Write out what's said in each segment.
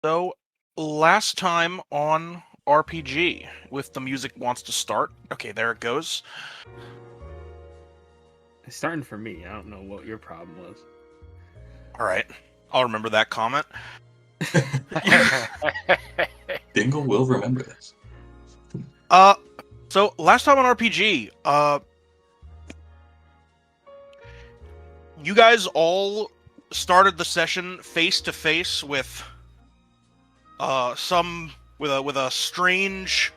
So, last time on RPG, with the music wants to start. Okay, there it goes. It's starting for me. I don't know what your problem was. All right, I'll remember that comment. Bingo will remember this. So last time on RPG, you guys all started the session face to face with with a strange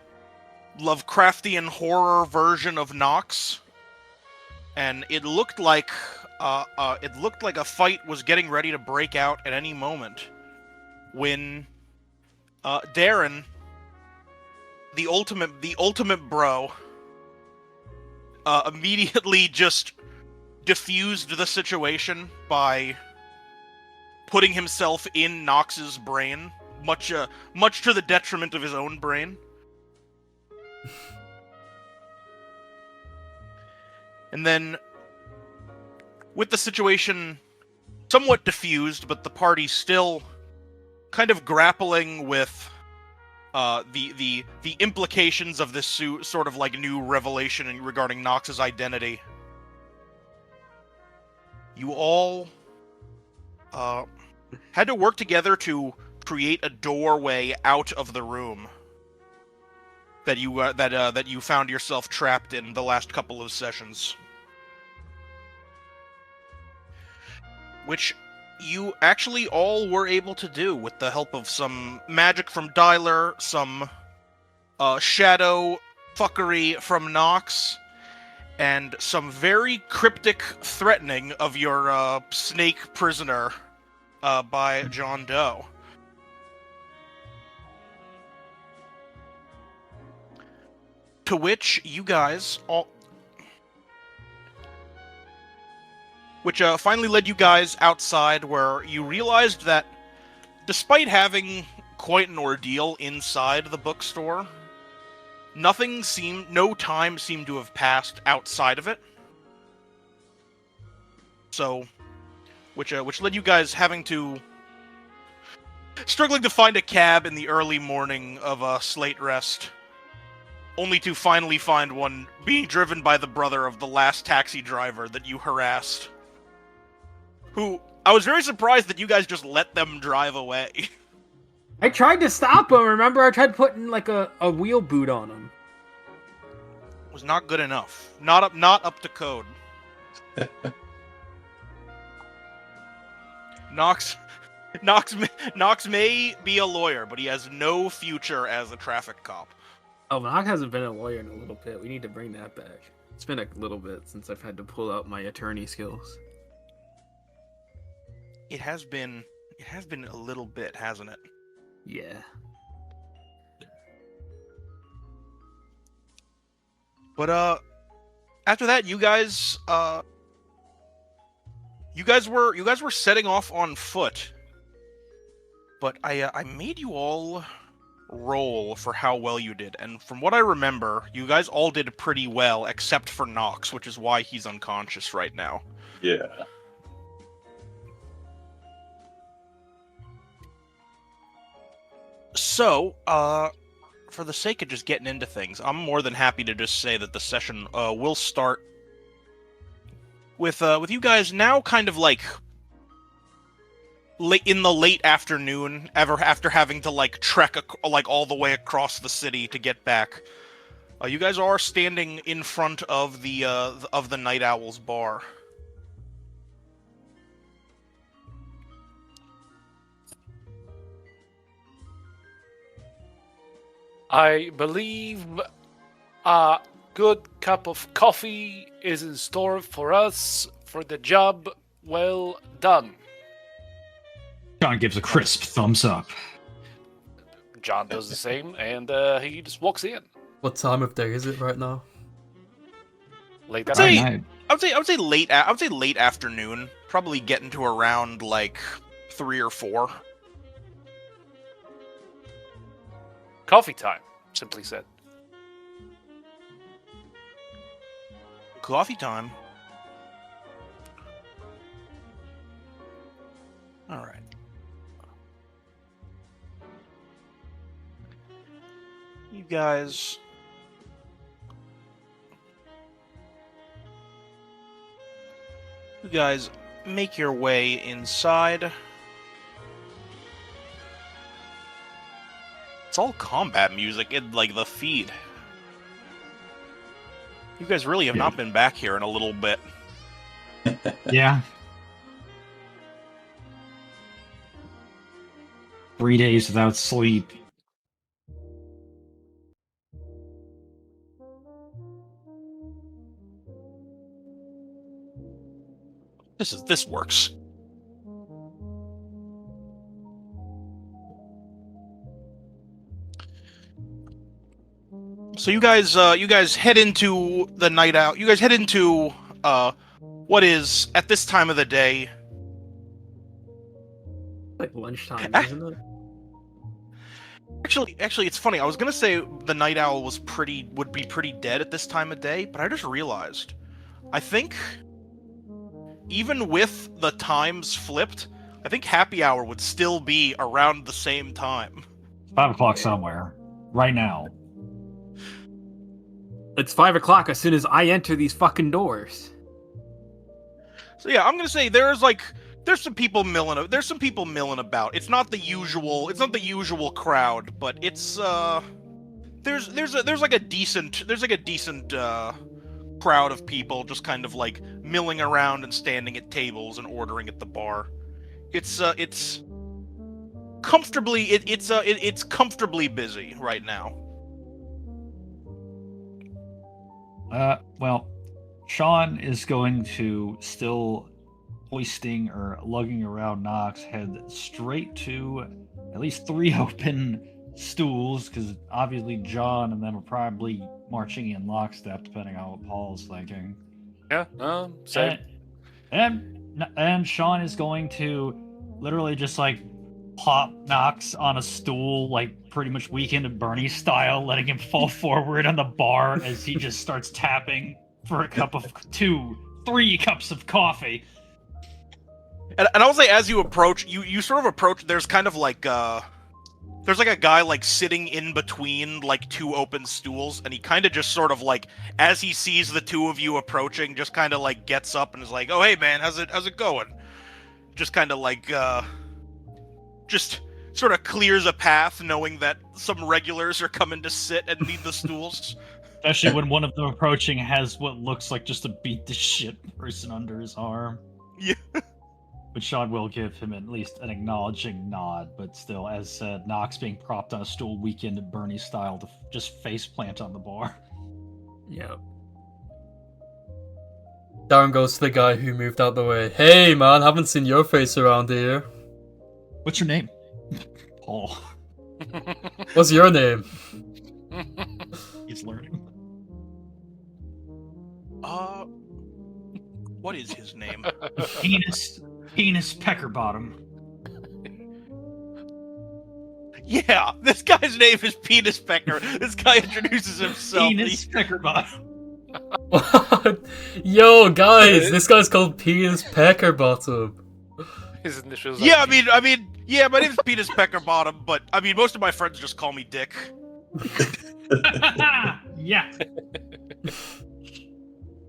Lovecraftian horror version of Nox, and it looked like a fight was getting ready to break out at any moment when Darren, the ultimate bro, immediately just diffused the situation by putting himself in Nox's brain, much to the detriment of his own brain. And then, with the situation somewhat diffused, but the party still kind of grappling with the implications of this sort of like new revelation regarding Nox's identity, you all had to work together to create a doorway out of the room that you found yourself trapped in the last couple of sessions, which you actually all were able to do with the help of some magic from Dyler, some shadow fuckery from Nox, and some very cryptic threatening of your snake prisoner by John Doe. To which you guys all... Which finally led you guys outside, where you realized that despite having quite an ordeal inside the bookstore, no time seemed to have passed outside of it. So, which led you guys struggling to find a cab in the early morning of Slate Rest, only to finally find one being driven by the brother of the last taxi driver that you harassed. Who, I was very surprised that you guys just let them drive away. I tried to stop him. Remember, I tried putting like a wheel boot on him. Was not good enough. Not up to code. Nox may be a lawyer, but he has no future as a traffic cop. Oh, Nox hasn't been a lawyer in a little bit. We need to bring that back. It's been a little bit since I've had to pull out my attorney skills. It has been a little bit, hasn't it? Yeah. But after that, you guys were setting off on foot. But I made you all roll for how well you did, and from what I remember, you guys all did pretty well, except for Nox, which is why he's unconscious right now. Yeah. So, for the sake of just getting into things, I'm more than happy to just say that the session will start with you guys now kind of like in the late afternoon, after having to like trek like all the way across the city to get back. You guys are standing in front of the Night Owl's bar. I believe a good cup of coffee is in store for us for the job well done. John gives a crisp thumbs up. John does the same, and he just walks in. What time of day is it right now? Late I'd at say, night. I would say late afternoon. Probably getting to around like 3 or 4. Coffee time, simply said. Coffee time. All right. guys... You guys make your way inside. It's all combat music in, like, the feed. You guys really have not been back here in a little bit. Yeah. 3 days without sleep. This works. So you guys head into the night out. You guys head into what is at this time of the day Like lunchtime, Ah. isn't it? Actually, it's funny. I was gonna say the night owl would be pretty dead at this time of day, but I just realized, I think, even with the times flipped, I think happy hour would still be around the same time. 5 o'clock somewhere. Right now. It's 5 o'clock as soon as I enter these fucking doors. So yeah, I'm gonna say there's some people milling about. It's not the usual crowd, but it's there's like a decent crowd of people just kind of like milling around and standing at tables and ordering at the bar. It's comfortably busy right now. Well, Sean is going to, still hoisting or lugging around Knox, head straight to at least 3 open stools, because obviously John and them are probably marching in lockstep, depending on what Paul's thinking. Yeah, same. And Sean is going to literally just like plop Knox on a stool, like pretty much Weekend at Bernie style, letting him fall forward on the bar as he just starts tapping for a cup of 3 cups of coffee. And I'll say, as you approach, you sort of approach. There's kind of like there's like a guy like sitting in between like 2 open stools, and he kind of just sort of like, as he sees the 2 of you approaching, just kind of like gets up and is like, "Oh hey man, how's it going?" Just kind of like just sort of clears a path, knowing that some regulars are coming to sit and need the stools. Especially when one of them approaching has what looks like just a beat the shit person under his arm. Yeah. But Sean will give him at least an acknowledging nod, but still, as said, Knox being propped on a stool, Weekend at Bernie style, to just face plant on the bar. Yeah. Darren goes to the guy who moved out the way. Hey man, haven't seen your face around here. What's your name? Paul. What's your name? He's learning. What is his name? Penis Peckerbottom. Yeah, this guy's name is Penis Pecker. This guy introduces himself. Penis Peckerbottom. What? Yo, guys, this guy's called Penis Peckerbottom. His initials. Yeah, I mean, yeah, my name's Penis Peckerbottom, but I mean, most of my friends just call me Dick. Yeah.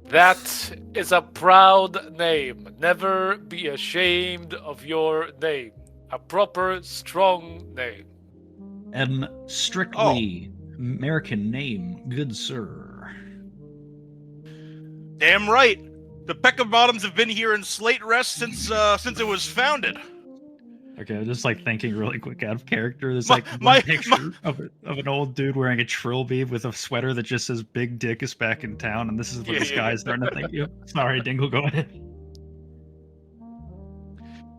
That is a proud name. Never be ashamed of your name. A proper, strong name. An strictly American name, good sir. Damn right. The Peckerbottoms have been here in Slate Rest since it was founded. Okay, just like thinking really quick out of character. There's My- like one my- picture of an old dude wearing a trilby with a sweater that just says "Big Dick is back in town," and this is what Yeah, this yeah, guy's starting to think. Sorry, Dingle, go ahead.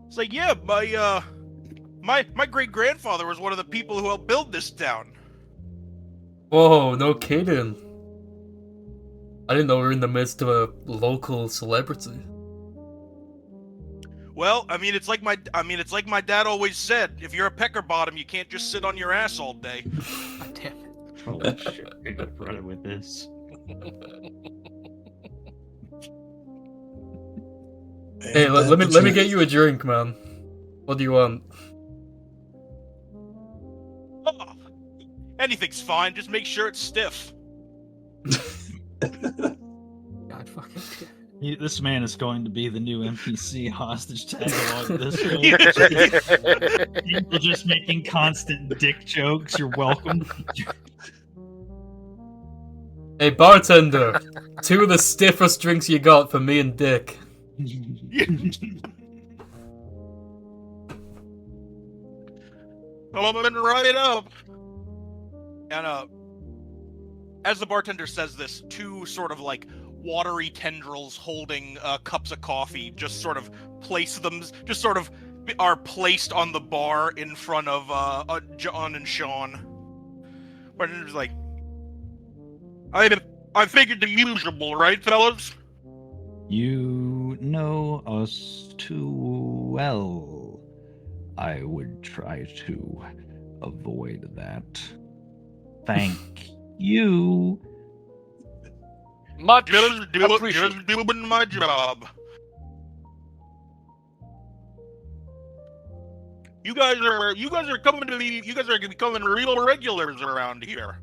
It's like, yeah, my great grandfather was one of the people who helped build this town. Whoa, no kidding. I didn't know we were in the midst of a local celebrity. Well, I mean, it's like my dad always said. If you're a Peckerbottom, you can't just sit on your ass all day. God damn it. Holy shit, I got running with this. Hey, let me get you a drink, man. What do you want? Oh, Anything's fine. Just make sure it's stiff. God fucking damn. This man is going to be the new NPC hostage tag along this show. People just making constant dick jokes. You're welcome. Hey, bartender, 2 of the stiffest drinks you got for me and Dick. Coming right up. And as the bartender says this, 2 sort of like watery tendrils holding cups of coffee just sort of are placed on the bar in front of John and Sean. Bartender's like, I figured the usual, right, fellas? You know us too well. I would try to avoid that. Thank you. Much Just appreciated. doing my job. You guys are gonna be becoming real regulars around here.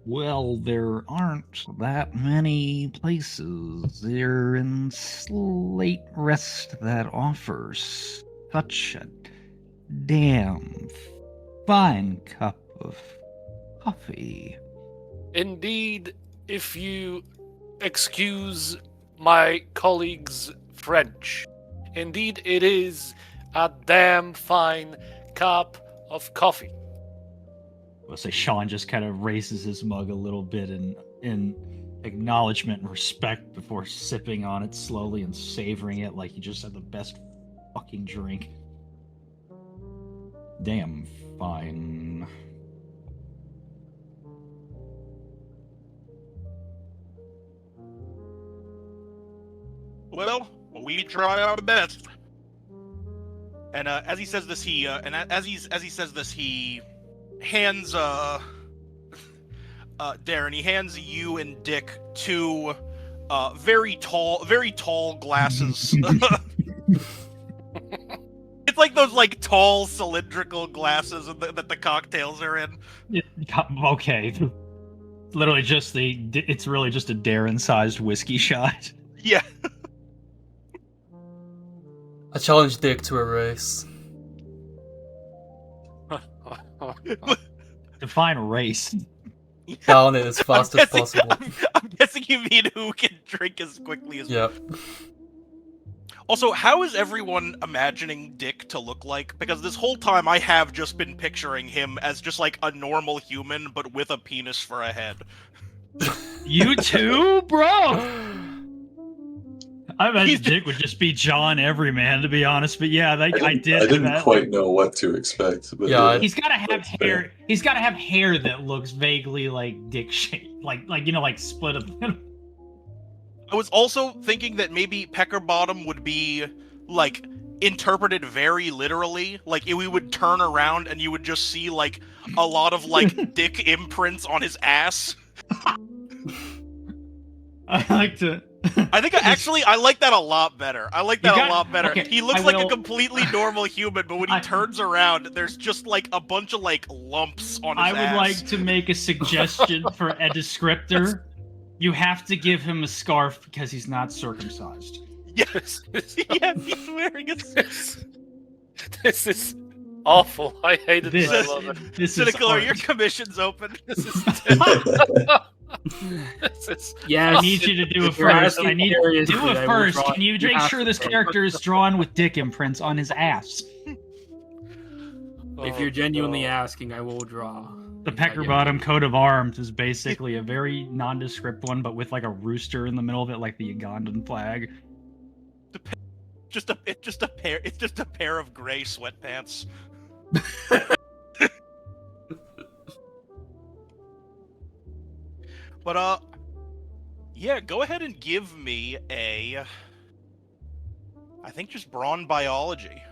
Well, there aren't that many places here in Slate Rest that offers such a damn fine cup of coffee. Indeed, if you excuse my colleague's French, indeed it is a damn fine cup of coffee. I'll say Sean just kind of raises his mug a little bit in acknowledgement and respect before sipping on it slowly and savoring it like he just had the best fucking drink. Damn fine. Well, we try our best. And as he says this, he hands Darren. He hands you and Dick 2 very tall glasses. It's like those like tall cylindrical glasses that the cocktails are in. Okay, literally just it's really just a Darren-sized whiskey shot. Yeah. I challenge Dick to a race. Define race. Down it as fast as possible. I'm guessing you mean who can drink as quickly as. Yep. Also, how is everyone imagining Dick to look like? Because this whole time I have just been picturing him as just like a normal human, but with a penis for a head. You too, bro? I imagine Dick would just be John Everyman, to be honest. But yeah, I didn't quite know what to expect. But Yeah, he's got to have hair. He's got to have hair that looks vaguely like Dick shaped, like like split up. I was also thinking that maybe Peckerbottom would be like interpreted very literally. Like we would turn around and you would just see like a lot of like dick imprints on his ass. I like to. I think I like that a lot better. I like that a lot better. Okay, he looks like a completely normal human, but when he turns around, there's just like a bunch of like lumps on his ass. I would like to make a suggestion for a descriptor. You have to give him a scarf because he's not circumcised. Yes. Yeah, he's wearing a scarf. This is awful. I hate it. This- I love it. This Cynical, is are your commissions open? This is this is Yeah, I need you to do it if you're first. asking I need seriously, do it I will first. draw- Can you you make have sure to this say- character is drawn with dick imprints on his ass? If you're genuinely asking, I will draw. The Peckerbottom coat of arms is basically a very nondescript one, but with like a rooster in the middle of it, like the Ugandan flag. It's just a pair of gray sweatpants. But yeah, go ahead and give me I think just brawn biology.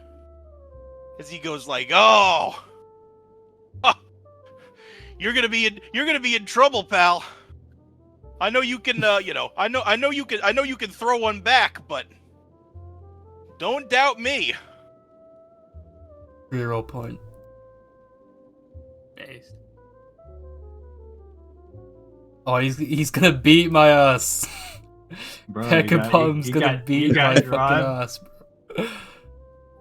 As he goes like, "Oh, you're gonna be in trouble, pal. I know you can, I know you can throw one back, but don't doubt me." 0 point. Based. Oh, he's gonna beat my ass. Bro, Peckerbottom's gonna beat my it, fucking Rod. ass.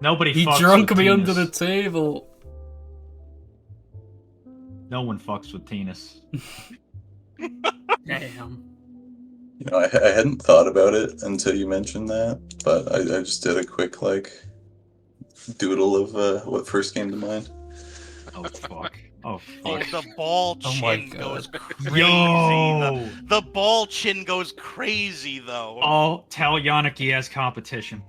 Nobody He fucks drunk with me under Tinus. the table. No one fucks with Tinus. Damn. You know, I hadn't thought about it until you mentioned that, but I just did a quick like doodle of what first came to mind. Oh fuck. Oh Oh, fuck. the ball Oh my chin God. goes crazy. Yo! The ball chin goes crazy though. Oh, tell Yannick he has competition.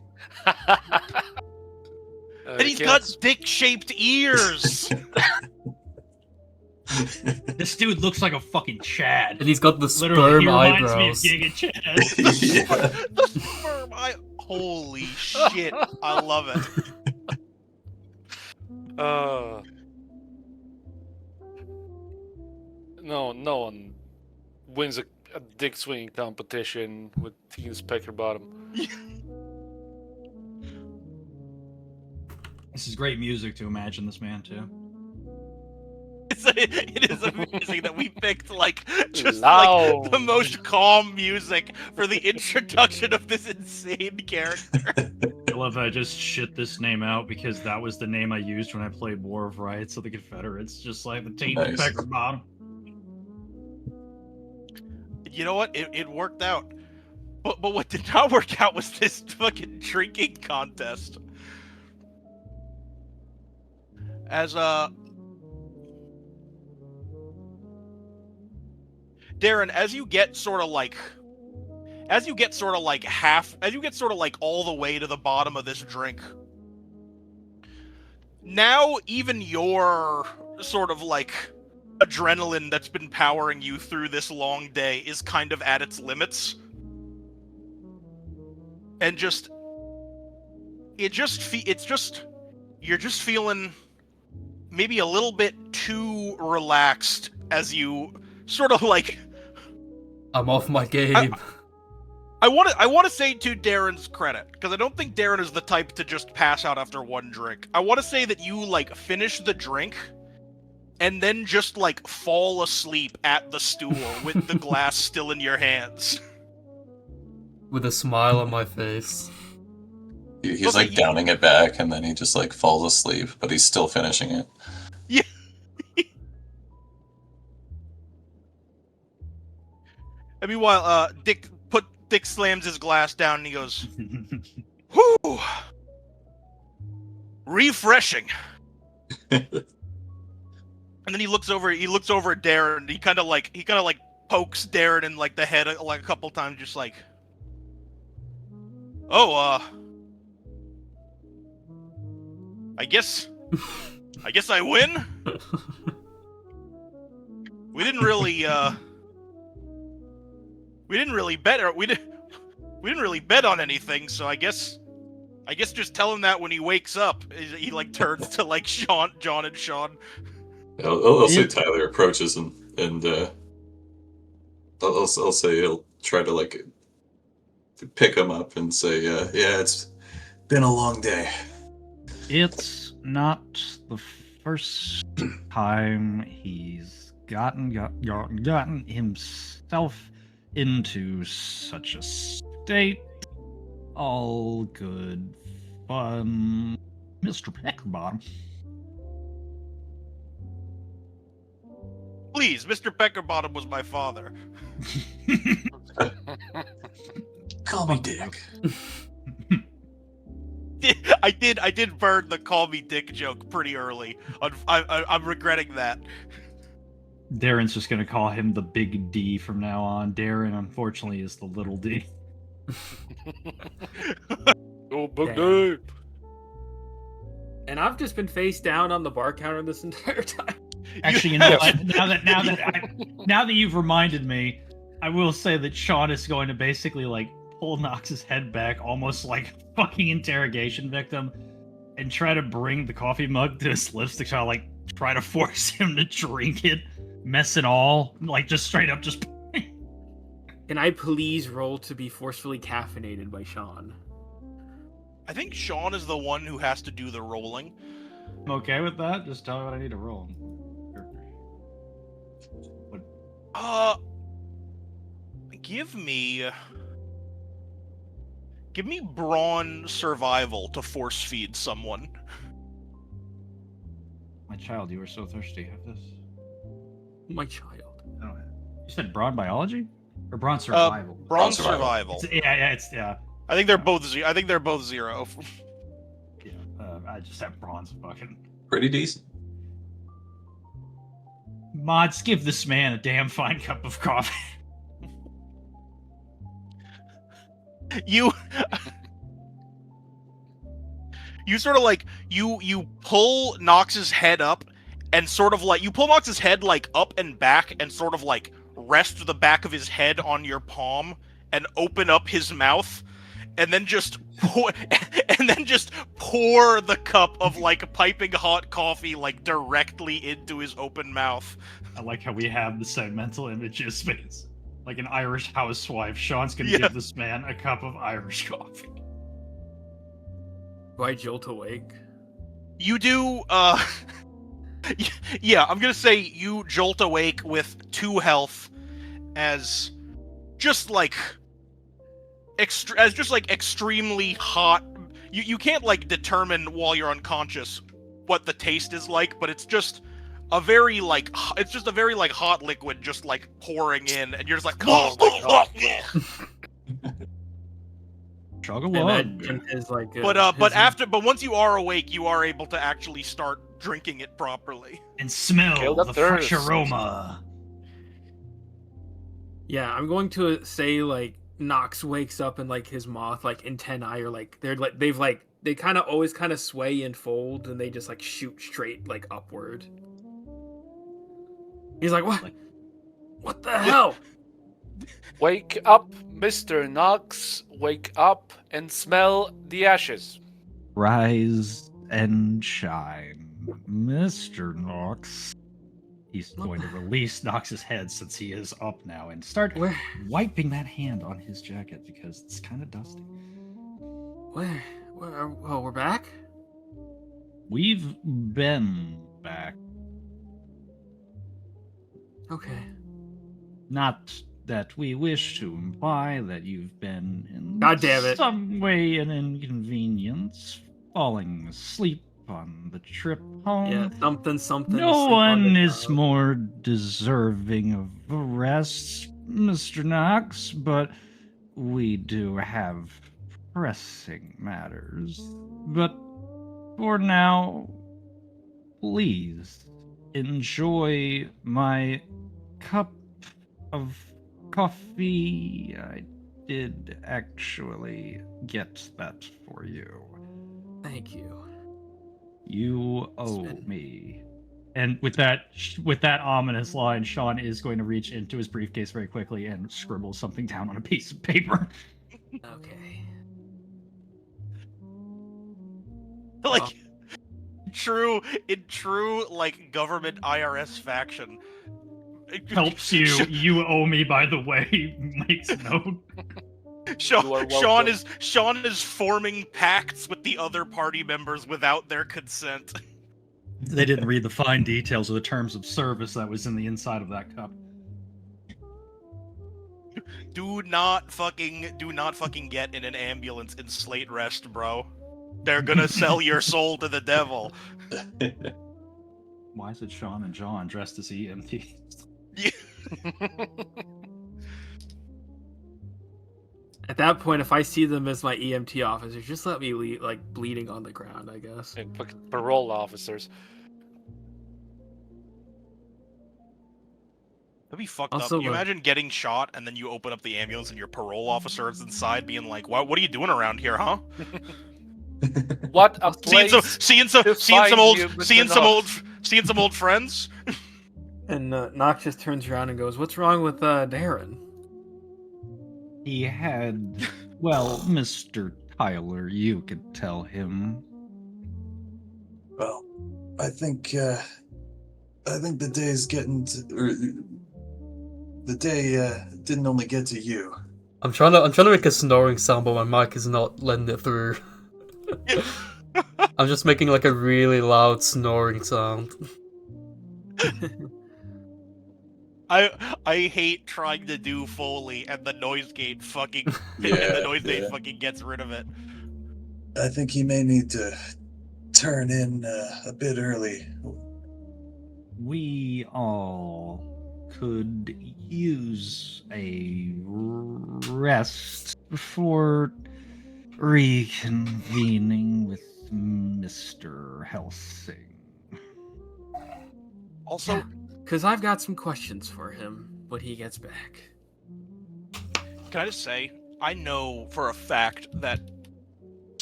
And he's got dick-shaped ears. This dude looks like a fucking Chad. And he's got the Literally, he sperm reminds eyebrows. me of Giga Chad. Yeah. The sperm holy shit. I love it. No one wins a dick swinging competition with Team Peckerbottom. This is great music to imagine this man too. It is amazing that we picked like just Loud. like the most calm music for the introduction of this insane character. I love that I just shit this name out because that was the name I used when I played War of Riots of the Confederates, just like the team of Nice. Peckerbottom. You know what? It worked out. But what did not work out was this fucking drinking contest. As Darren, as you get sort of like all the way to the bottom of this drink, now even your sort of like adrenaline that's been powering you through this long day is kind of at its limits. And you're just feeling maybe a little bit too relaxed as you sort of like I'm off my game. I want to say to Darren's credit, because I don't think Darren is the type to just pass out after one drink. I want to say that you like finish the drink and then just like fall asleep at the stool with the glass still in your hands. With a smile on my face. He's like downing it back, and then he just like falls asleep, but he's still finishing it. Yeah. And meanwhile, Dick slams his glass down and he goes, "Whew, refreshing." And then he looks over at Darren, and he kind of like pokes Darren in like the head like a couple times, just like, "Oh, I guess I win." We didn't really bet on anything, so I guess just tell him that when he wakes up. He like turns to like John and Sean. I'll say Tyler approaches and I'll say he'll try to like pick him up and say, yeah, it's been a long day. It's not the first time he's gotten himself into such a state. All good fun, Mr. Peckerbottom. Please, Mr. Peckerbottom was my father. Call me Dick. I did burn the "call me Dick" joke pretty early. I'm regretting that. Darren's just gonna call him the Big D from now on. Darren, unfortunately, is the Little D. Oh, big Damn. dude. And I've just been face down on the bar counter this entire time. Actually, you know what? Now that you've reminded me, I will say that Sean is going to basically like pull Knox's head back, almost like a fucking interrogation victim, and try to bring the coffee mug to his lips to kind of like try to force him to drink it, mess and all, like just straight up just. Can I please roll to be forcefully caffeinated by Sean? I think Sean is the one who has to do the rolling. I'm okay with that. Just tell me what I need to roll. Give me brawn survival to force feed someone. My child, you are so thirsty. Have this. My child. Oh, you said brawn biology or brawn survival? Brawn survival. Yeah. I think they're both zero. Yeah. I just have bronze fucking. Pretty decent. Mods, give this man a damn fine cup of coffee. You sort of like you pull Nox's head up and sort of like you pull Nox's head like up and back and sort of like rest the back of his head on your palm and open up his mouth and then just pour the cup of like piping hot coffee like directly into his open mouth. I like how we have the same mental images space. Like an Irish housewife, Sean's gonna Yeah. give this man a cup of Irish coffee. Do I jolt awake? You do, yeah, I'm gonna say you jolt awake with 2 health as just like extremely hot. You can't like determine while you're unconscious what the taste is like, but it's just a very like hot liquid just like pouring in, and you're just like, Oh my God. Chug I along. imagine his like. but once you are awake, you are able to actually start drinking it properly. And smell Kill the the fresh thirst. aroma. Yeah, I'm going to say like Nox wakes up and like his moth like antennae are like they kind of always kind of sway and fold and they just like shoot straight like upward. He's like, what? What the hell? Wake up, Mr. Knox. Wake up and smell the ashes. Rise and shine, Mr. Knox. He's going to release Knox's head since he is up now and start Where? wiping that hand on his jacket because it's kind of dusty. Where? Oh, we're back? We've been back. Okay. Not that we wish to imply that you've been in God damn it. some way an inconvenience, falling asleep on the trip home. Yeah, something. No sleep on one the is job. more deserving of a rest, Mr. Knox, but we do have pressing matters. But for now, please enjoy my cup of coffee. I did actually get that for you. Thank you. You owe been- me. And with that ominous line, Sean is going to reach into his briefcase very quickly and scribble something down on a piece of paper. Okay. Like in true like government IRS faction. Helps you. You owe me, by the way. Makes note. You are welcome. Sean is forming pacts with the other party members without their consent. They didn't read the fine details of the terms of service that was in the inside of that cup. Do not fucking get in an ambulance in Slate Rest, bro. They're gonna sell your soul to the devil. Why is it Sean and John dressed as EMTs? At that point, if I see them as my EMT officers, just let me like bleeding on the ground, I guess. And fucking parole officers. That'd be fucked Also, up. You like- imagine getting shot and then you open up the ambulance and your parole officer is inside being like, what are you doing around here, huh? What a Seeing place! some old friends? And Nox just turns around and goes, "What's wrong with Darren?" He had, well, Mr. Tyler, you could tell him. Well, I think the day's getting to, or the day didn't only get to you. I'm trying to make a snoring sound, but my mic is not letting it through. I'm just making like a really loud snoring sound. I hate trying to do Foley and the noise gate fucking and the noise gate fucking gets rid of it. I think he may need to turn in a bit early. We all could use a rest before reconvening with Mr. Helsing. Also, Because I've got some questions for him when he gets back. can I just say, I know for a fact that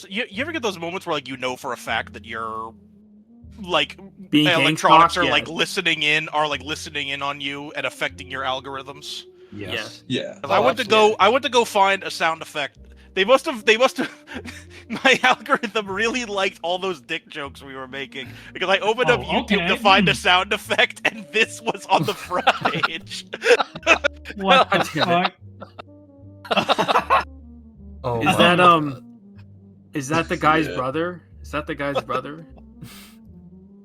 you ever get those moments where like you know for a fact that you're like Being electronics gang are talk, like listening in on you and affecting your algorithms. Yes. Yeah. 'Cause I went to go find a sound effect. They must have my algorithm really liked all those dick jokes we were making because I opened up YouTube to find a sound effect and this was on the front page. What the fuck? Oh, Is my that God. is that the guy's Yeah. brother? Is that the guy's brother?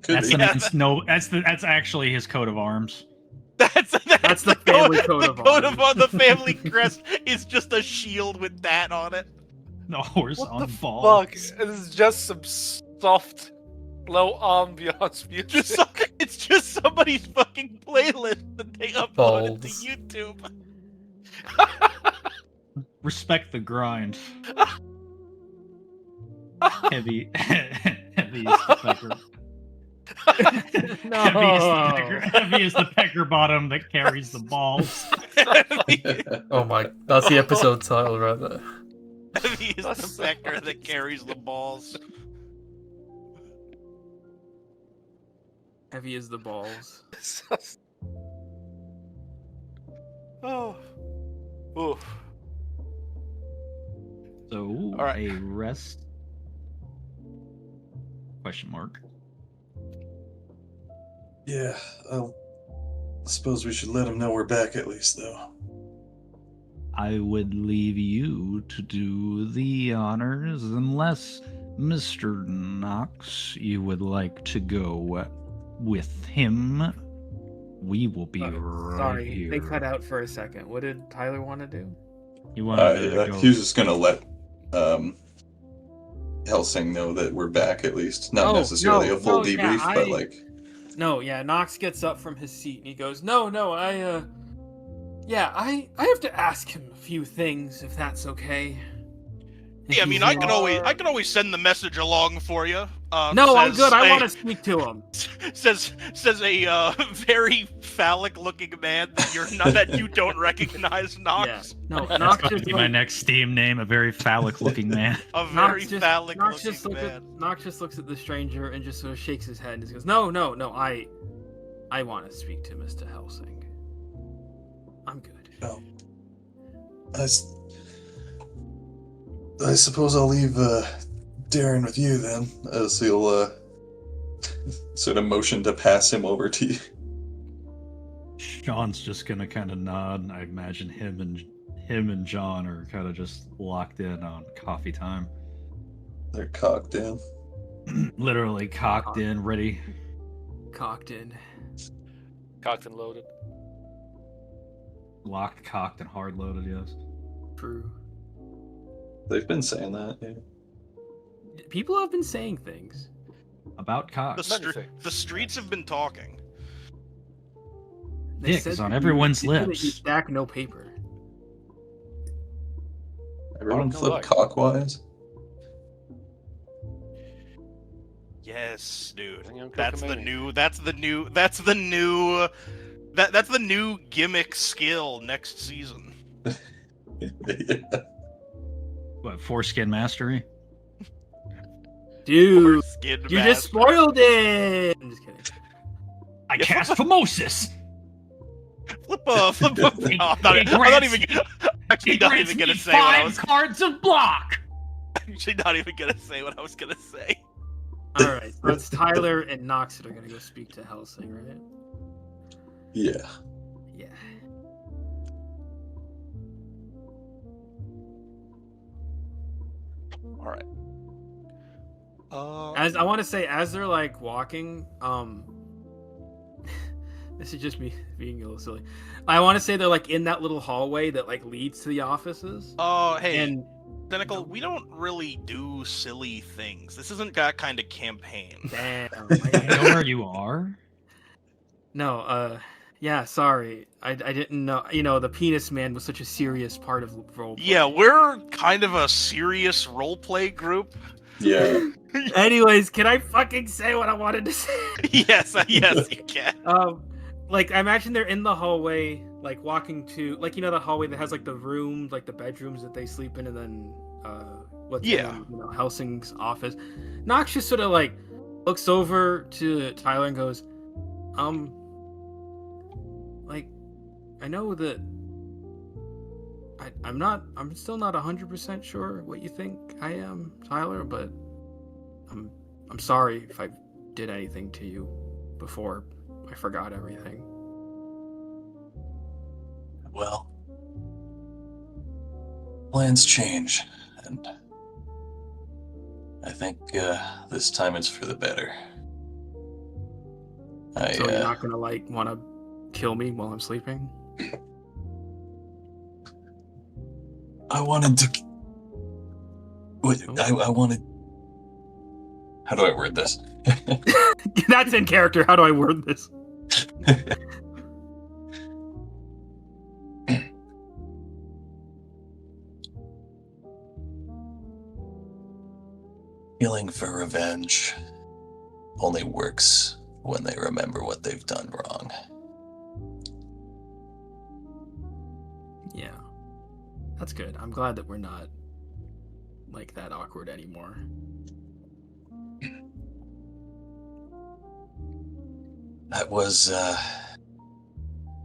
Could That's be. the man's no. That's actually his coat of arms. That's the family coat of arms. The family crest is just a shield with that on it. The horse What on the balls. fuck? It's just some soft, low ambiance music. It's just somebody's fucking playlist that they uploaded to Balls. YouTube. Respect the grind. Heavy, heavy is the pecker. No. Heavy is the pecker bottom that carries the balls. Oh my, that's the episode title right there. Heavy is the vector that carries the balls. Heavy as the balls. Oh. Oof. So, All right. a rest? Question mark. Yeah, I suppose we should let him know we're back at least, though. I would leave you to do the honors unless, Mr. Knox, you would like to go with him. We will be right Sorry, here. they cut out for a second. What did Tyler want to do? You wanted to go. He was just gonna let Helsing know that we're back at least. Not Oh, necessarily no, a full no, yeah, debrief, but like No, yeah, Knox gets up from his seat and he goes, No, I have to ask him a few things if that's okay. Yeah, I mean, I can always send the message along for you. No, I'm good. I want to speak to him. Says a very phallic-looking man that you don't recognize, Knox. Yeah. No, That's Knox going to just be my next Steam name, a very phallic-looking man. A very Knox just phallic-looking looks man. Knox just looks at the stranger and just sort of shakes his head and just goes, No, I want to speak to Mr. Helsing. I'm good. I suppose I'll leave Darren with you then, as he'll sort of motion to pass him over to you. Sean's just gonna kind of nod. I imagine him and John are kind of just locked in on coffee time. They're cocked in. Literally cocked in, ready. Cocked in. Cocked and loaded. Locked, cocked, and hard loaded, yes. True. They've been saying that. Yeah. People have been saying things. About cock. The streets have been talking. They Dick said is on that everyone's you said that lips. You stack no paper. Everyone Bottom flip line. cockwise. Yes, dude. Hang on, That's the Cookamania. new gimmick skill next season. Yeah. What, foreskin mastery? Dude, Skin you just spoiled it! I'm just kidding. I Yeah, cast Phimosis! flip a. It- No, I'm not it even It not grants even me gonna say what I 5 was cards of block! actually not even gonna say what I was gonna say. Alright, so it's Tyler and Knox that are gonna go speak to Helsing, right? Yeah. Yeah. All right. As I want to say, as they're like walking, this is just me being a little silly. I want to say they're like in that little hallway that like leads to the offices. Hey, And Cynical, we don't really do silly things. This isn't that kind of campaign. damn, I know where you are. no, yeah, sorry, I didn't know. You know, the penis man was such a serious part of role. Yeah, we're kind of a serious roleplay group. Yeah. Anyways, can I fucking say what I wanted to say? yes, you can. Like I imagine they're in the hallway, like walking to, like, you know, the hallway that has like the rooms, like the bedrooms that they sleep in, and then what's Yeah. in, you know, Helsing's office. Nox just sort of like looks over to Tyler and goes, like, I know that I'm still not 100% sure what you think I am, Tyler, but I'm sorry if I did anything to you before I forgot everything. Well, plans change, and I think this time it's for the better. So you're not gonna like want to kill me while I'm sleeping? I wanted to. Wait, I wanted. How do I word this? That's in character. How do I word this? Feeling for revenge only works when they remember what they've done wrong. Yeah, that's good. I'm glad that we're not like that awkward anymore. That was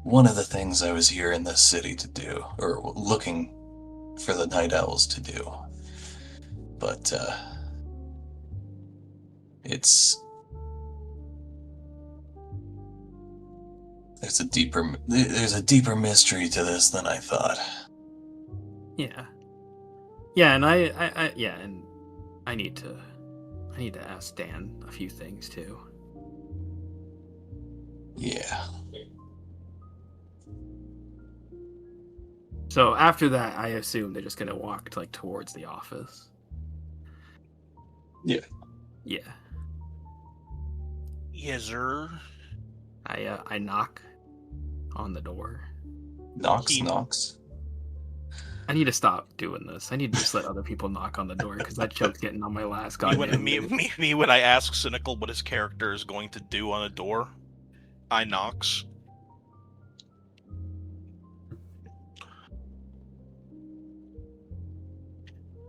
one of the things I was here in this city to do, or looking for the Night Owls to do. But there's a deeper mystery to this than I thought. Yeah, and I need to ask Dan a few things too. Yeah. So after that, I assume they're just gonna walk like towards the office. Yeah. Yeah. Yes, sir. I knock on the door. Knocks. I need to stop doing this. I need to just let other people knock on the door because that joke's getting on my last goddamn. Me when I ask Cynical what his character is going to do on a door, I knocks.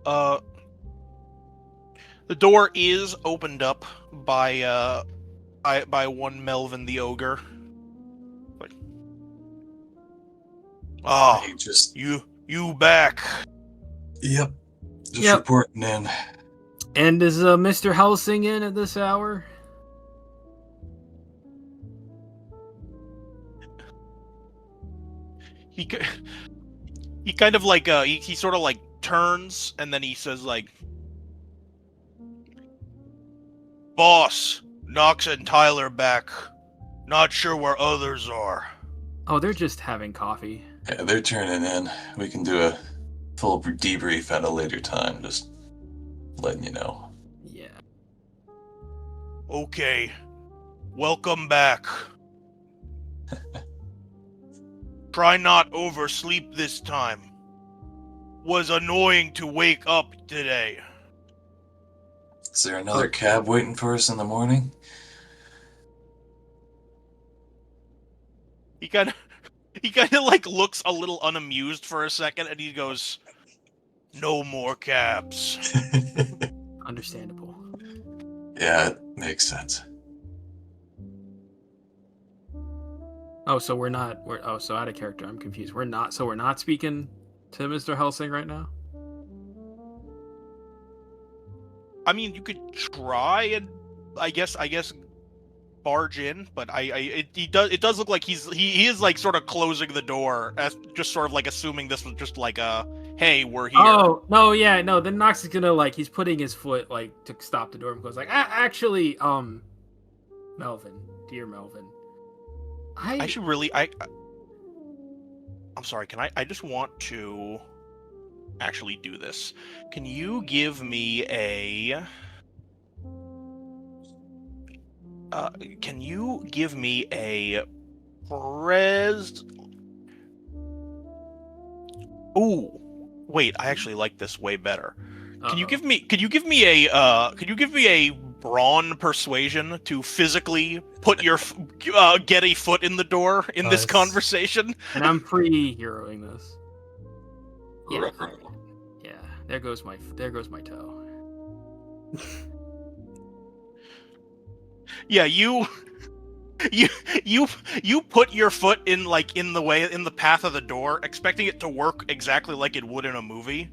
The door is opened up by one Melvin the Ogre. Like, Hey, just you back. Yep. Just Yep. reporting in. And is Mr. Helsing in at this hour? He kind of like he sort of like turns and then he says like, "Boss, Knox and Tyler back. Not sure where others are." Oh, they're just having coffee. Yeah, they're turning in. We can do a full debrief at a later time. Just letting you know. Yeah. Okay. Welcome back. Try not oversleep this time. Was annoying to wake up today. Is there another cab waiting for us in the morning? He kind of like looks a little unamused for a second and he goes, "No more cabs." Understandable. Yeah, it makes sense. Oh, so we're so out of character. I'm confused. We're not speaking to Mr. Helsing right now? I mean, you could try and I guess barge in, but it does look like he is like sort of closing the door, as just sort of like assuming this was just like "Hey, we're here." Oh no, yeah, no. Then Knox is gonna like he's putting his foot like to stop the door and goes like, actually, Melvin, dear Melvin, I should really. I'm sorry. Can I? I just want to actually do this. Can you give me a? Can you give me a res? Ooh, wait. I actually like this way better. Can you give me? Could you give me a? Could you give me a brawn persuasion to physically put your get a foot in the door in this Nice. conversation? And I'm pre-heroing this. Yeah. Yeah. There goes my toe. Yeah, you put your foot in the path of the door, expecting it to work exactly like it would in a movie.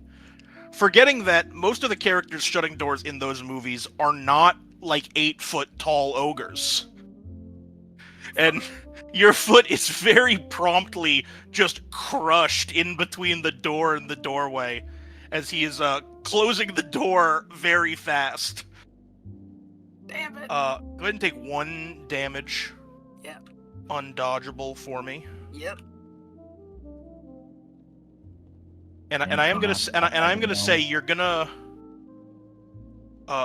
Forgetting that most of the characters shutting doors in those movies are not like 8-foot tall ogres. And your foot is very promptly just crushed in between the door and the doorway as he is closing the door very fast. Damn it. Go ahead and take 1 damage. Yep. Undodgeable for me. Yep. And I am gonna say you're gonna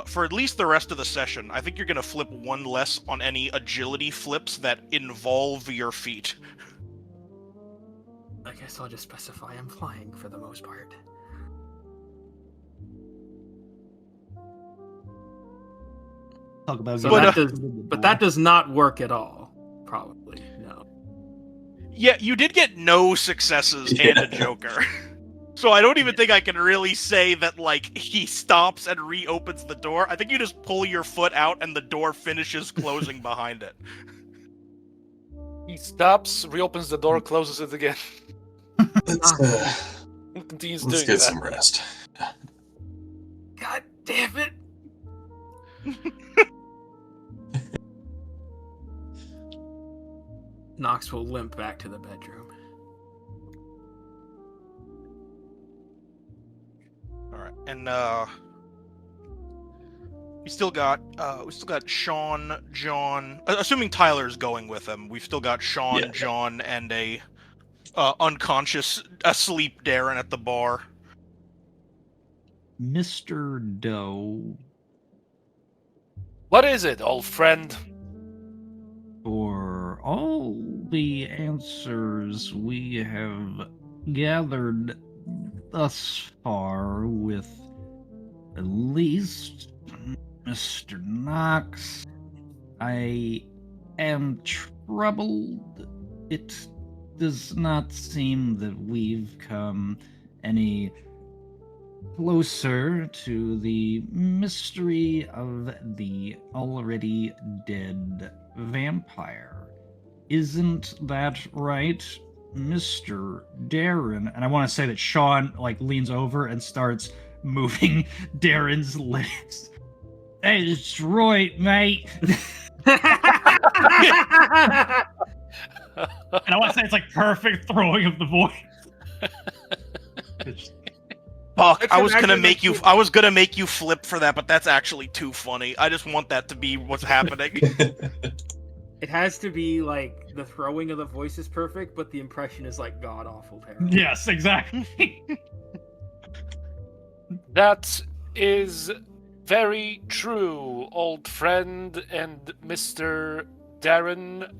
for at least the rest of the session, I think you're gonna flip 1 less on any agility flips that involve your feet. I guess I'll just specify I'm flying for the most part. Talk about So getting but that does not work at all. Probably no. Yeah, you did get no successes and a joker. So I don't even think I can really say that, like, he stops and reopens the door. I think you just pull your foot out and the door finishes closing behind it. He stops, reopens the door, closes it again. Let's And continues let's doing get that. some rest. God damn it! Knox will limp back to the bedroom. Alright, and we still got Sean, John, assuming Tyler's going with him, we've still got Sean, Yeah. John, and a unconscious, asleep Darren at the bar. Mr. Doe, What is it, old friend? for all the answers we have gathered thus far with at least Mr. Knox, I am troubled. It does not seem that we've come any closer to the mystery of the already dead vampire. Isn't that right, Mr. Darren? And I want to say that Sean leans over and starts moving Darren's legs. Hey, it's right, mate. And I want to say it's perfect throwing of the voice. Fuck, It's I was gonna actually make you. I was gonna make you flip for that, but that's actually too funny. I just want that to be what's happening. It has to be the throwing of the voice is perfect, but the impression is god awful terrible. Yes, exactly. That is very true, old friend and Mr. Darren.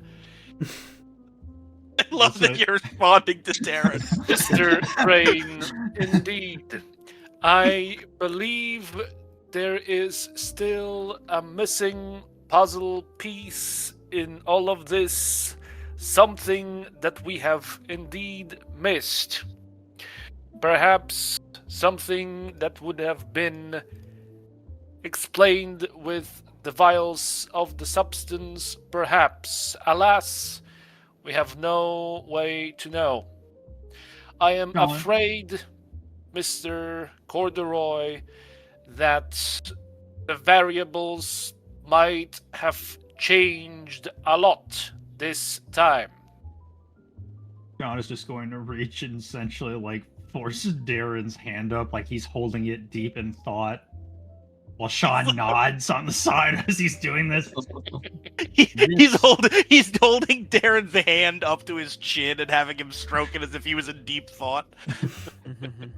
I love that you're responding to Darren. Mr. Crane, indeed. I believe there is still a missing puzzle piece in all of this. Something that we have indeed missed. Perhaps something that would have been explained with the vials of the substance, perhaps. Alas, we have no way to know. I am Go on. afraid, Mr. Corduroy, that the variables might have changed a lot this time. John is just going to reach and essentially forces Darren's hand up like he's holding it deep in thought, while Sean nods on the side as he's doing this. He's holding Darren's hand up to his chin and having him stroke it as if he was in deep thought.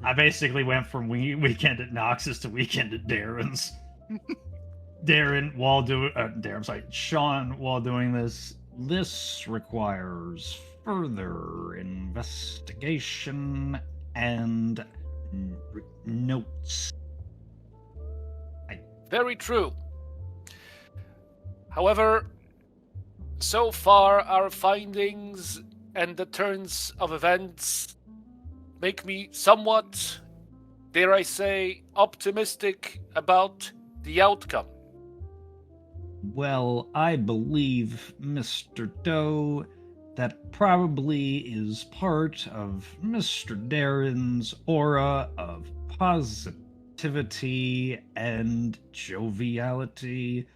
I basically went from weekend at Knox's to weekend at Darren's. Sean, while doing this requires further investigation and notes. Very true. However, so far our findings and the turns of events make me somewhat, dare I say, optimistic about the outcome. Well, I believe, Mr. Doe, that probably is part of Mr. Darren's aura of positivity and joviality.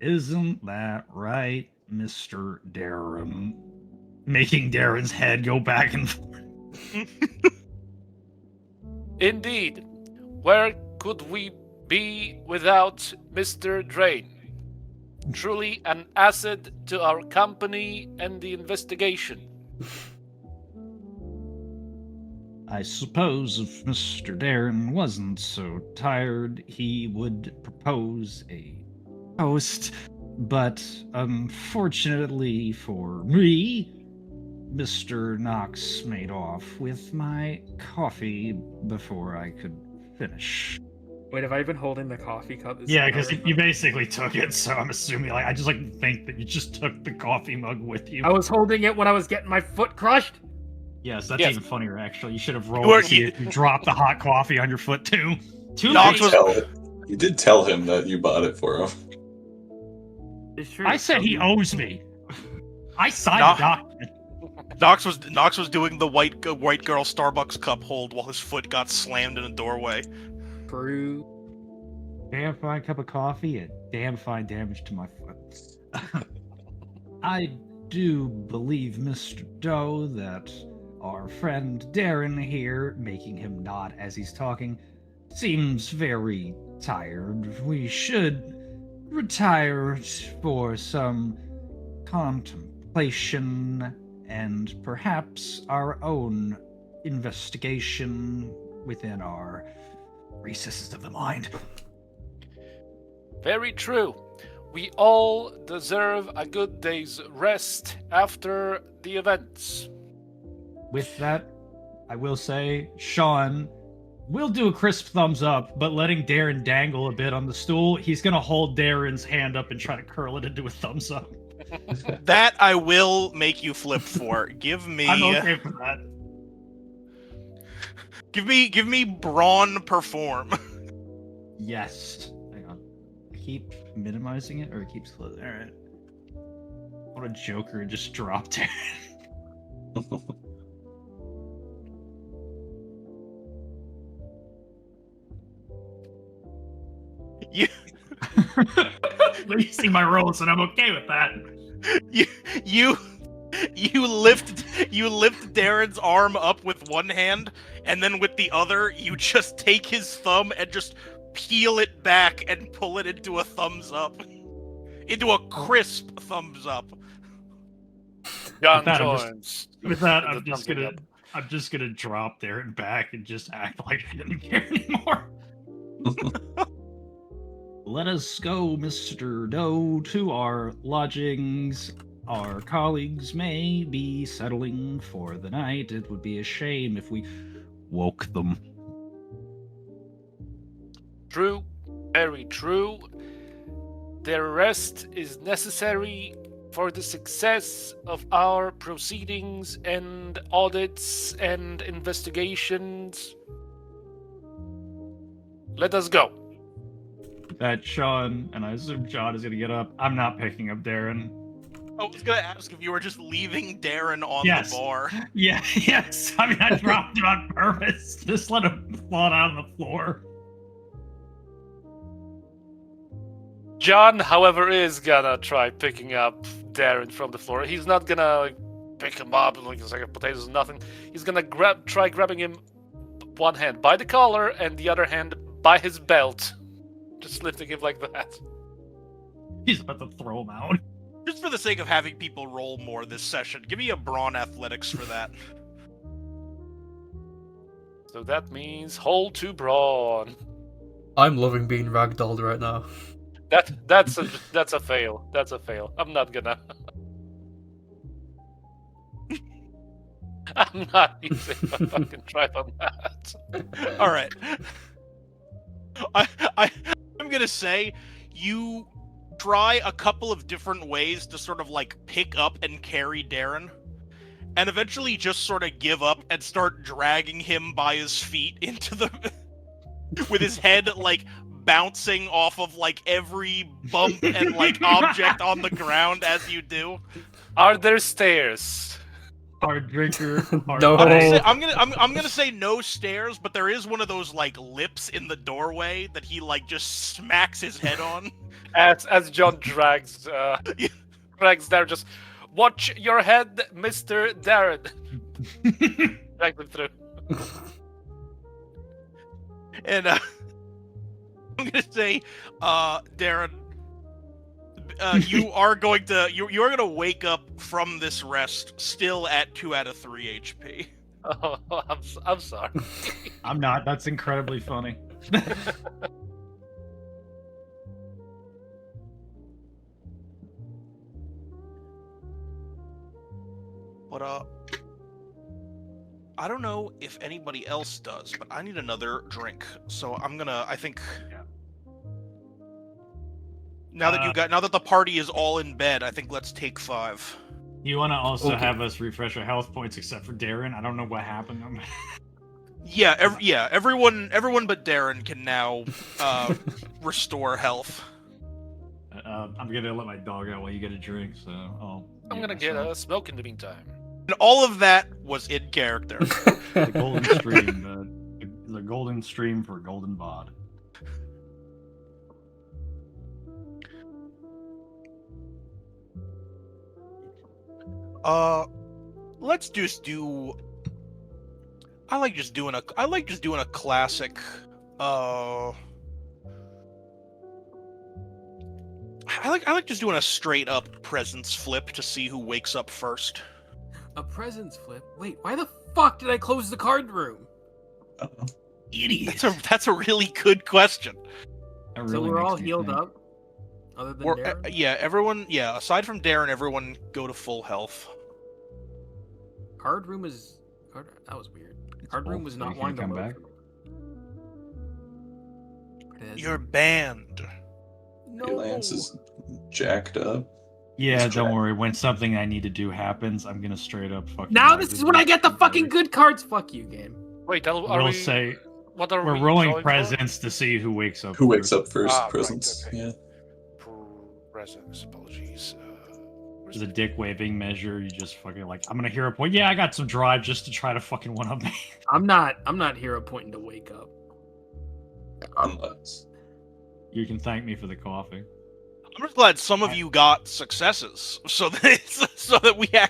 Isn't that right, Mr. Darren? Making Darren's head go back and forth. Indeed. Where could we be without Mr. Drain? Truly an asset to our company and the investigation. I suppose if Mr. Darren wasn't so tired, he would propose a toast, but unfortunately for me, Mr. Knox made off with my coffee before I could finish. Wait, have I been holding the coffee cup? Yeah, because you basically took it, so I'm assuming, I just think that you just took the coffee mug with you. I was holding it when I was getting my foot crushed. Yes, that's Yes. even funnier, actually. You should have rolled to see if you dropped the hot coffee on your foot, too. You did tell him that you bought it for him. It's true. I said he owes me. I signed Nah. the document. Knox was doing the white girl Starbucks cup hold while his foot got slammed in a doorway. True. Damn fine cup of coffee and damn fine damage to my foot. I do believe, Mr. Doe, that our friend Darren here, making him nod as he's talking, seems very tired. We should retire for some contemplation and perhaps our own investigation within our recesses of the mind. Very true. We all deserve a good day's rest after the events. With that, I will say, Sean will do a crisp thumbs up, but letting Darren dangle a bit on the stool, he's going to hold Darren's hand up and try to curl it into a thumbs up. That I will make you flip for. Give me. I'm okay for that. Give me brawn perform. Yes. Hang on. Keep minimizing it, or it keeps closing. All right. What a joker, just dropped it. You Let me see my rolls, and I'm okay with that. you lift Darren's arm up with one hand, and then with the other, you just take his thumb and just peel it back and pull it into a thumbs up. Into a crisp thumbs up. John With that, joins. With that, I'm The just thumbs gonna up. I'm just gonna drop Darren back and just act like I didn't care anymore. Let us go, Mr. Doe, to our lodgings. Our colleagues may be settling for the night. It would be a shame if we woke them. True, very true. Their rest is necessary for the success of our proceedings and audits and investigations. Let us go. That Sean, and I assume John is gonna get up. I'm not picking up Darren. I was gonna ask if you were just leaving Darren on Yes. the bar. Yeah, yes. I mean, I dropped him on purpose. Just let him fall down on the floor. John, however, is gonna try picking up Darren from the floor. He's not gonna pick him up like a sack of potatoes or nothing. He's gonna try grabbing him one hand by the collar and the other hand by his belt. Just lifting him like that. He's about to throw him out. Just for the sake of having people roll more this session, give me a brawn athletics for that. So that means hold to brawn. I'm loving being ragdolled right now. That's a fail. That's a fail. I'm not gonna. I'm not using a fucking tribe on that. All right. I'm gonna say you try a couple of different ways to sort of like pick up and carry Darren, and eventually just sort of give up and start dragging him by his feet into the with his head like bouncing off of like every bump and like object on the ground as you do. Are there stairs? Hard drinker. Hard No. I'm gonna say no stairs, but there is one of those like lips in the doorway that he like just smacks his head on. As John drags there, just watch your head, Mr. Darren. Drag them through. And I'm gonna say, Darren, you are going to you are gonna wake up from this rest still at 2 out of 3 HP. Oh, I'm sorry. I'm not. That's incredibly funny. But I don't know if anybody else does, but I need another drink. So I think Yeah. now that the party is all in bed, I think let's take 5. You want to also Okay. have us refresh our health points, except for Darren? I don't know what happened. Yeah, everyone but Darren can now restore health. I'm gonna let my dog out while you get a drink. So I'm gonna get a smoke in the meantime. And all of that was in character. the golden stream. The golden stream for golden bod. Let's just do. I like just doing a classic. I like just doing a straight up presence flip to see who wakes up first. A presents flip? Wait, why the fuck did I close the card room? Uh-oh. Idiot. That's a really good question. That So really we're makes all me healed think. up? Other than Or Darren? everyone. Yeah, aside from Darren, everyone go to full health. Card room is... That was weird. Card room was So not you can't wanting to come load back? for me. You're banned. No. Lance is jacked up. Yeah, He's don't trapped. worry. When something I need to do happens, I'm gonna straight up fucking. Now this is when I get the fucking good cards. Fuck you, game. Wait, We'll are we? say What are we're we rolling drawing for? presents to see who wakes up. Who wakes up first? Right, Presents. okay. Yeah. Presents, apologies. There's a dick waving measure. You just fucking like, I'm gonna hear a point. Yeah, I got some drive just to try to fucking one up me. I'm not hero pointing to wake up. Unless. You can thank me for the coffee. I'm just glad some of you got successes, so that we I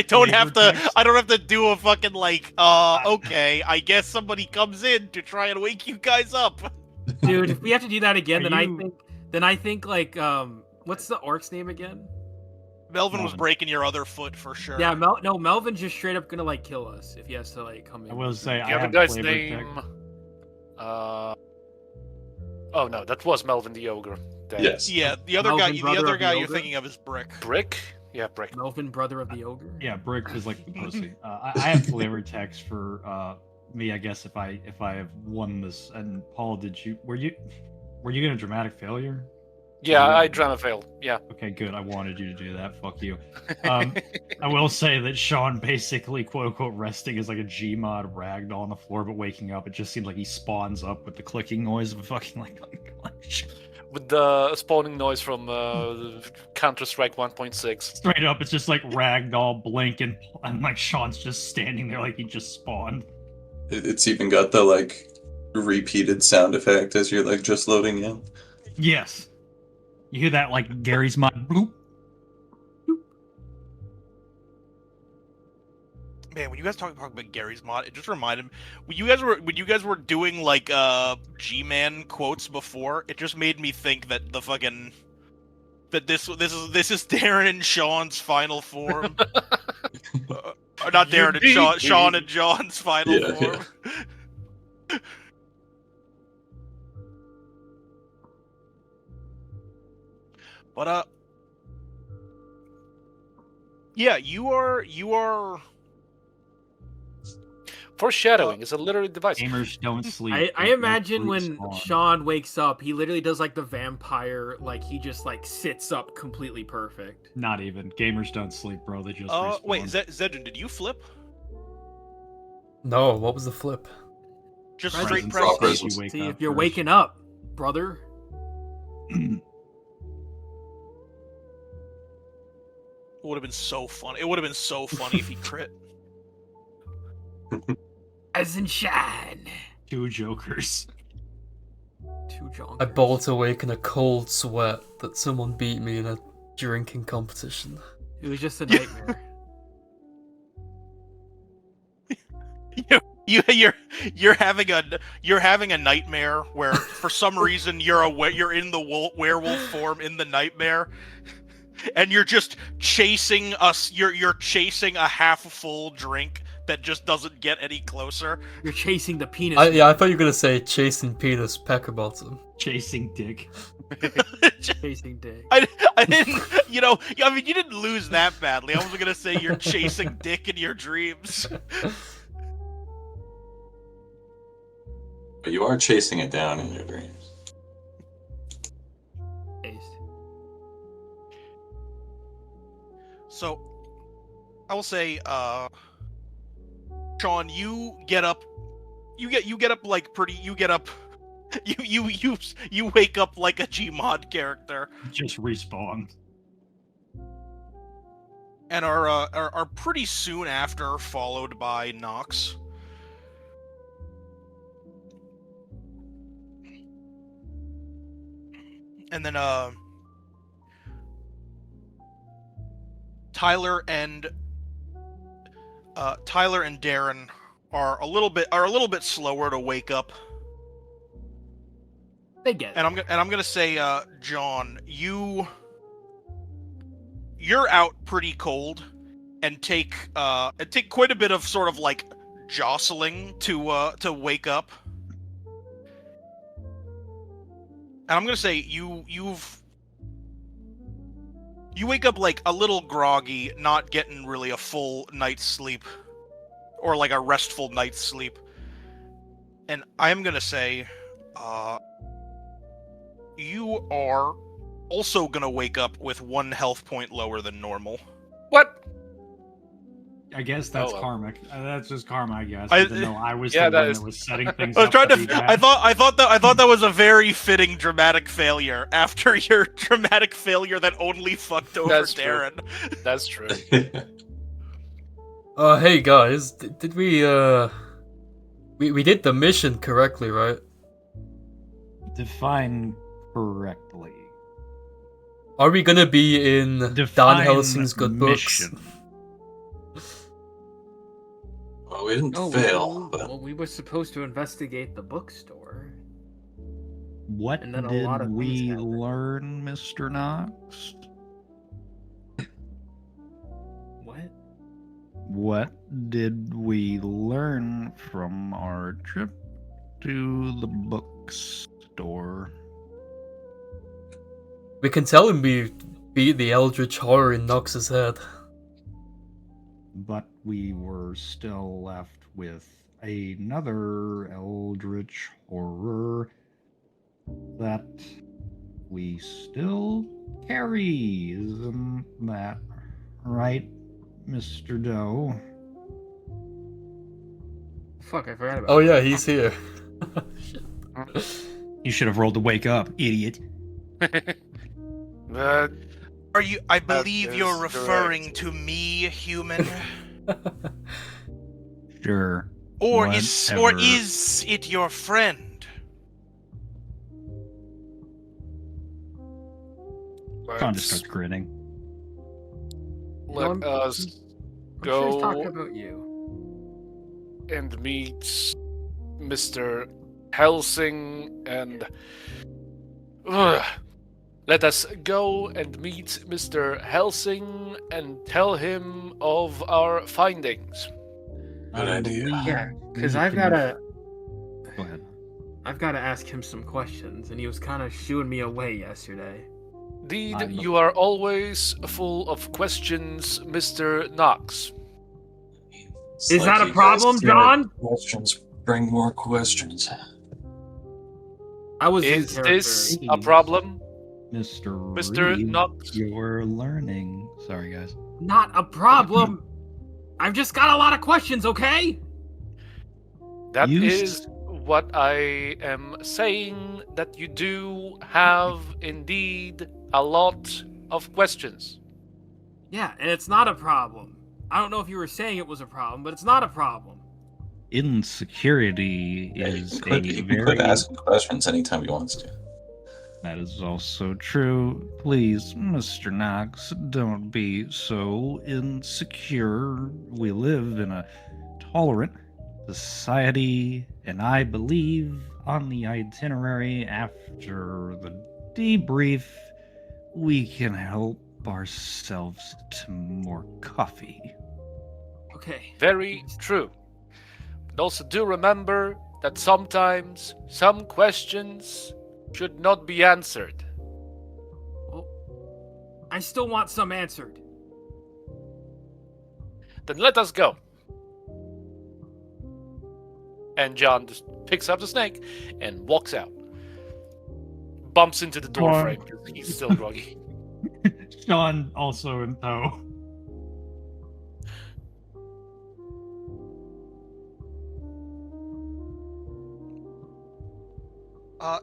don't have have flavor to text. I don't have to do a fucking like okay, I guess somebody comes in to try and wake you guys up. Dude, if we have to do that again, Are you- then I think like what's the orc's name again? Melvin was Melvin. breaking your other foot for sure. Yeah, Melvin's just straight up gonna like kill us if he has to like come in. I will say Do I you have a have guy's flavor name? text. Oh no, that was Melvin the Ogre. Damn. Yes. Yeah, the Melvin, other brother guy of the you're ogre? thinking of is Brick. Brick? Yeah, Brick. Melvin, brother of the ogre. Yeah, Brick is like the pussy. I have flavor text for me. I guess if I have won this. And Paul, were you gonna dramatic failure? Yeah, I drama failed. Yeah. Okay, good. I wanted you to do that. Fuck you. I will say that Sean basically, quote unquote, resting is like a Gmod ragdoll on the floor, but waking up, it just seems like he spawns up with the clicking noise of a fucking like. With the spawning noise from Counter-Strike 1.6. Straight up, it's just like ragdoll blinking, and like Sean's just standing there like he just spawned. It's even got the like repeated sound effect as you're like just loading in. Yes. You hear that like Gary's mod bloop. Man, when you guys talk about Gary's mod, it just reminded me when you guys were doing like G-Man quotes before. It just made me think that this is Darren and Sean's final form. Not Darren and Sean and John's final form. But yeah, you are. Foreshadowing is a literary device. Gamers don't sleep. I imagine when Respawn. Sean wakes up, he literally does like the vampire, like he just like sits up completely perfect. Not even. Gamers don't sleep, bro. They just Wait, respawn. Zedrin, did you flip? No, what was the flip? Just Presents. straight Drop presents. presents. You wake See, up if you're first. waking up, brother. Would have been so funny. It would have been so funny if he crit. As in shine. Two jokers. Two jonkers. I bolt awake in a cold sweat that someone beat me in a drinking competition. It was just a nightmare. You're having a nightmare where for some reason you're in the werewolf form in the nightmare, and you're just chasing us. You're chasing a half full drink that just doesn't get any closer. You're chasing the penis. I thought you were gonna say chasing penis pecker bottom. Chasing dick. Chasing dick. I didn't, I mean, you didn't lose that badly. I wasn't gonna say you're chasing dick in your dreams. But you are chasing it down in your dreams. So, I will say, Sean, you get up like pretty. You get up. You wake up like a Gmod character, Just respawn. and are pretty soon after followed by Nox. And then Tyler and Darren are a little bit slower to wake up. They get it. And I'm gonna say, John, you're out pretty cold, and take quite a bit of sort of like jostling to wake up. And I'm gonna say you wake up like a little groggy, not getting really a full night's sleep, or like a restful night's sleep. And I am gonna say, you are also gonna wake up with 1 health point lower than normal. What? I guess that's Oh, well. karmic. That's just karma, I guess. I- Even though I was Yeah, the that one is- that was setting things I was up. trying to be to. bad. I thought that was a very fitting dramatic failure after your dramatic failure that only fucked over That's true. Darren. That's true. Hey guys, did we we did the mission correctly, right? Define correctly. Are we gonna be in Dan Define Helsing's good mission. books? Well, we didn't Oh, fail, but well, we were supposed to investigate the bookstore. What And then a did lot of things we happened. learn, Mr. Knox? What? What did we learn from our trip to the bookstore? We can tell him we beat the Eldritch Horror in Nox's head. But we were still left with another eldritch horror that we still carry. Isn't that right, Mr. Doe? Fuck, I forgot about Oh it. yeah, he's here. Shit. You should have rolled to wake up, idiot. Are you? I believe is you're correct. referring to me, human, Sure. or Whatever. is it your friend? Con just starts grinning. Let I'm- us I'm sure he's talking go about you. and meet Mr. Helsing and... Let us go and meet Mr. Helsing and tell him of our findings. Good idea. Yeah, because We I've can- gotta Go ahead. ask him some questions, and he was kind of shooing me away yesterday. Indeed, I'm- you are always full of questions, Mr. Knox. It's Is that a you guys problem, say John? Questions bring more questions. I was in Is character. this a problem? Mr. Reed, Knox? you're learning. Sorry, guys. Not a problem. I've just got a lot of questions, okay? That You is what I am saying, that you do have indeed a lot of questions. Yeah, and it's not a problem. I don't know if you were saying it was a problem, but it's not a problem. Insecurity is He could, a he could very. ask questions anytime he wants to. That is also true. Please, Mr. Knox, don't be so insecure. We live in a tolerant society, and I believe on the itinerary after the debrief, we can help ourselves to more coffee. Okay. Very true. But also do remember that sometimes some questions should not be answered. Well, I still want some answered. Then let us go. And John just picks up the snake and walks out. Bumps into the door Wow. frame because he's still groggy. Sean also in tow.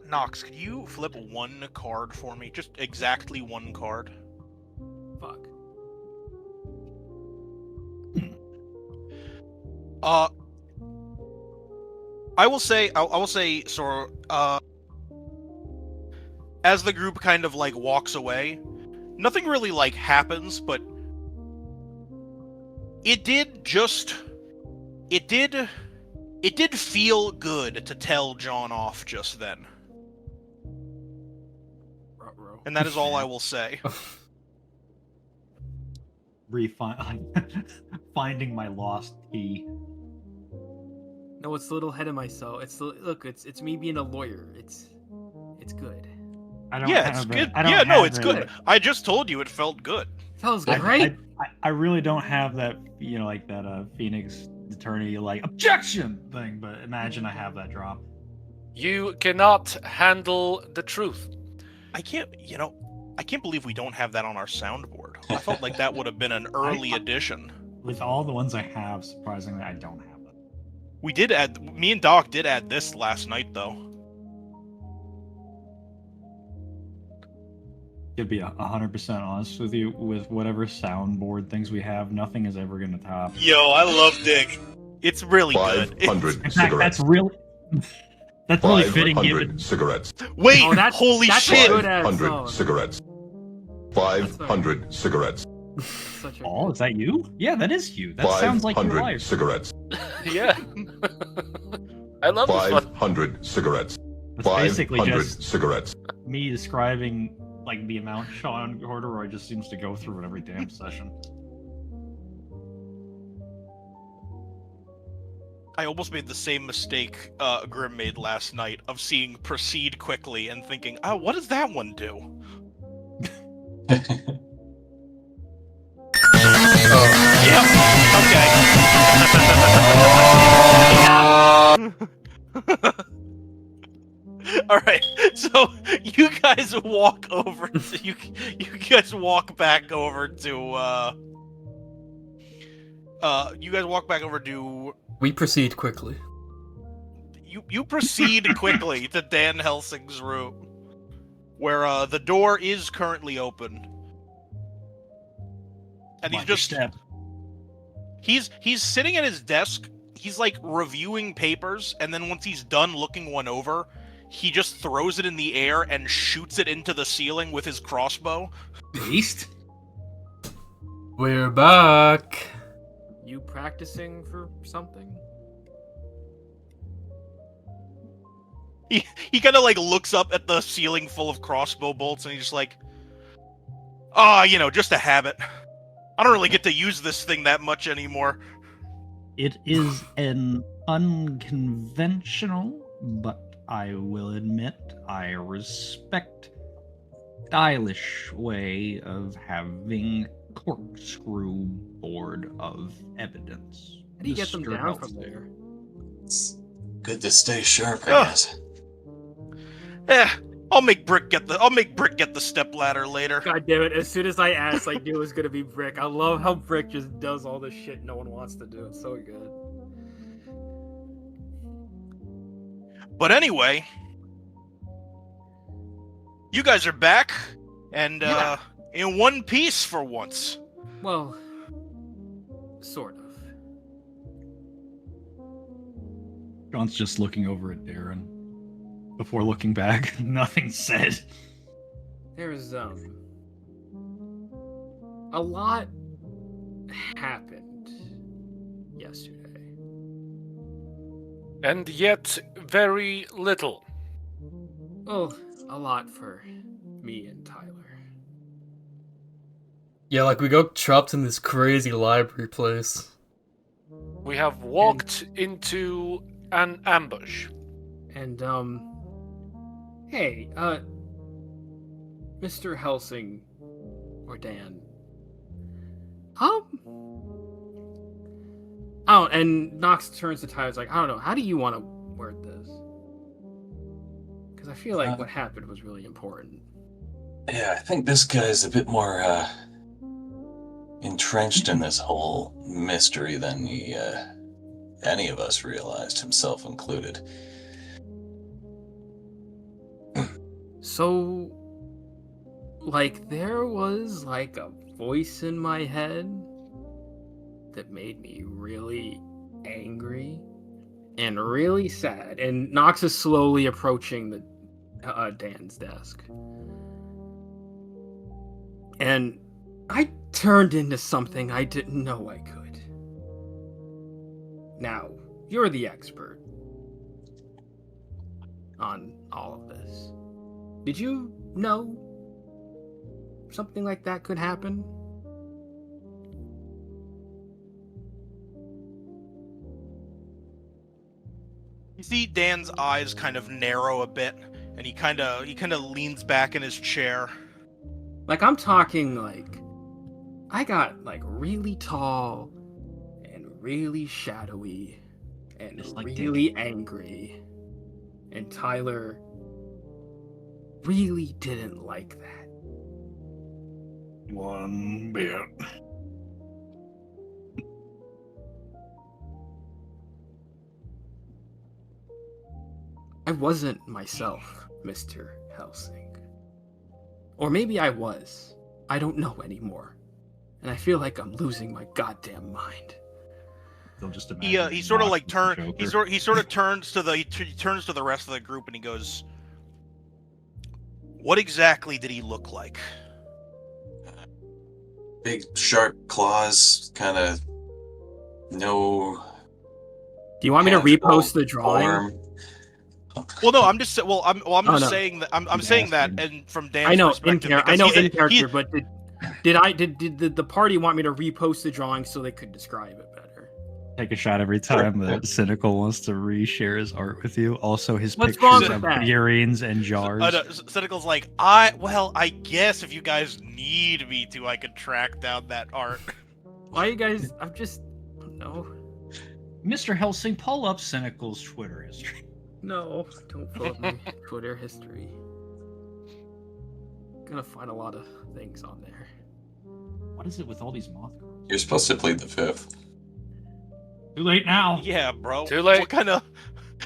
Nox, could you flip one card for me? Just exactly one card. Fuck. I will say, so, as the group kind of, like, walks away, nothing really, like, happens, but it did feel good to tell John off just then. Ruh-roh. And that is all I will say. Finding my lost key. No, it's the little head of myself. It's me being a lawyer. It's good. I don't Yeah, have it's a- good. I don't Yeah, no, have it's a- good. I just told you it felt good. Feels I- great. I really don't have that, like that Phoenix attorney like objection thing, but imagine I have that drop. You cannot handle the truth. I can't believe we don't have that on our soundboard. I felt like that would have been an early addition. With all the ones I have, surprisingly, I don't have them. Me and Doc did add this last night, though. To be 100% honest with you, with whatever soundboard things we have, nothing is ever going to top. Yo, I love Dig. It's really good. 500 In fact, cigarettes. that's really fitting 500 given. cigarettes. Wait, Oh, that's- holy that's a shit! good ass 500 song. cigarettes. 500 cigarettes. Such a Oh, is that you? Yeah, that is you. That sounds like your 500 life. cigarettes. Yeah. I love this one. 500 cigarettes. It's basically 500 just cigarettes. me describing like the amount Sean Corduroy just seems to go through in every damn session. I almost made the same mistake Grim made last night of seeing Proceed quickly and thinking, oh, what does that one do? Okay. All right, so you guys walk over to you guys walk back over to We proceed quickly. you proceed quickly to Dan Helsing's room, where the door is currently open, and he's Watch your just step. he's sitting at his desk. He's like reviewing papers, and then once he's done looking one over, he just throws it in the air and shoots it into the ceiling with his crossbow. Beast. We're back. You practicing for something? He kind of like looks up at the ceiling full of crossbow bolts, and he's just like, "Ah, just a habit. I don't really get to use this thing that much anymore." It is an unconventional, but I will admit I respect stylish way of having corkscrew board of evidence. How do you get them Mr. down from Helsing. there? It's good to stay sharp, I Ugh. guess. I'll make Brick get the step ladder later. God damn it! As soon as I asked, I knew it was gonna be Brick. I love how Brick just does all this shit no one wants to do. It's so good. But anyway, you guys are back, and Yeah. in one piece for once. Well, sort of. John's just looking over at Darren before looking back. Nothing said. There's a lot happened yesterday. And yet, very little. Well, a lot for me and Tyler. Yeah, like we got trapped in this crazy library place. We have walked into an ambush. And hey, Mr. Helsing or Dan. Oh, and Nox turns to Tyler's like, I don't know, how do you want to word this? Because I feel like what happened was really important. Yeah, I think this guy's a bit more entrenched in this whole mystery than any of us realized, himself included. So, like, there was like a voice in my head that made me really angry and really sad. And Nox is slowly approaching the Dan's desk. And I turned into something I didn't know I could. Now, you're the expert on all of this. Did you know something like that could happen? You see Dan's eyes kind of narrow a bit, and he kind of leans back in his chair. Like, I'm talking like I got like really tall and really shadowy and Just like really angry. And Tyler really didn't like that. One bit. I wasn't myself, Mr. Helsing. Or maybe I was. I don't know anymore. And I feel like I'm losing my goddamn mind. They'll just He sort of like Joker. he sort of turns to the rest of the group, and he goes, "What exactly did he look like?" Big sharp claws, kind of no. Do you want me to repost the drawing? Form. Well, no, I'm just saying no. saying that I'm saying that, and from Dan's I know in perspective, character. I because know he- in character, but did the party want me to repost the drawing so they could describe it better? Take a shot every time that Cynical wants to reshare his art with you. Also, his What's wrong pictures with of that? earrings and jars. no, Cynical's like, I guess if you guys need me to, I could track down that art. Why you guys? I'm just no, Mr. Helsing, pull up Cynical's Twitter history. no. Don't pull up my Twitter history. Gonna find a lot of things on there. What is it with all these moth girls? You're supposed to plead the fifth. Too late now. Yeah, bro. Too late. What kind of?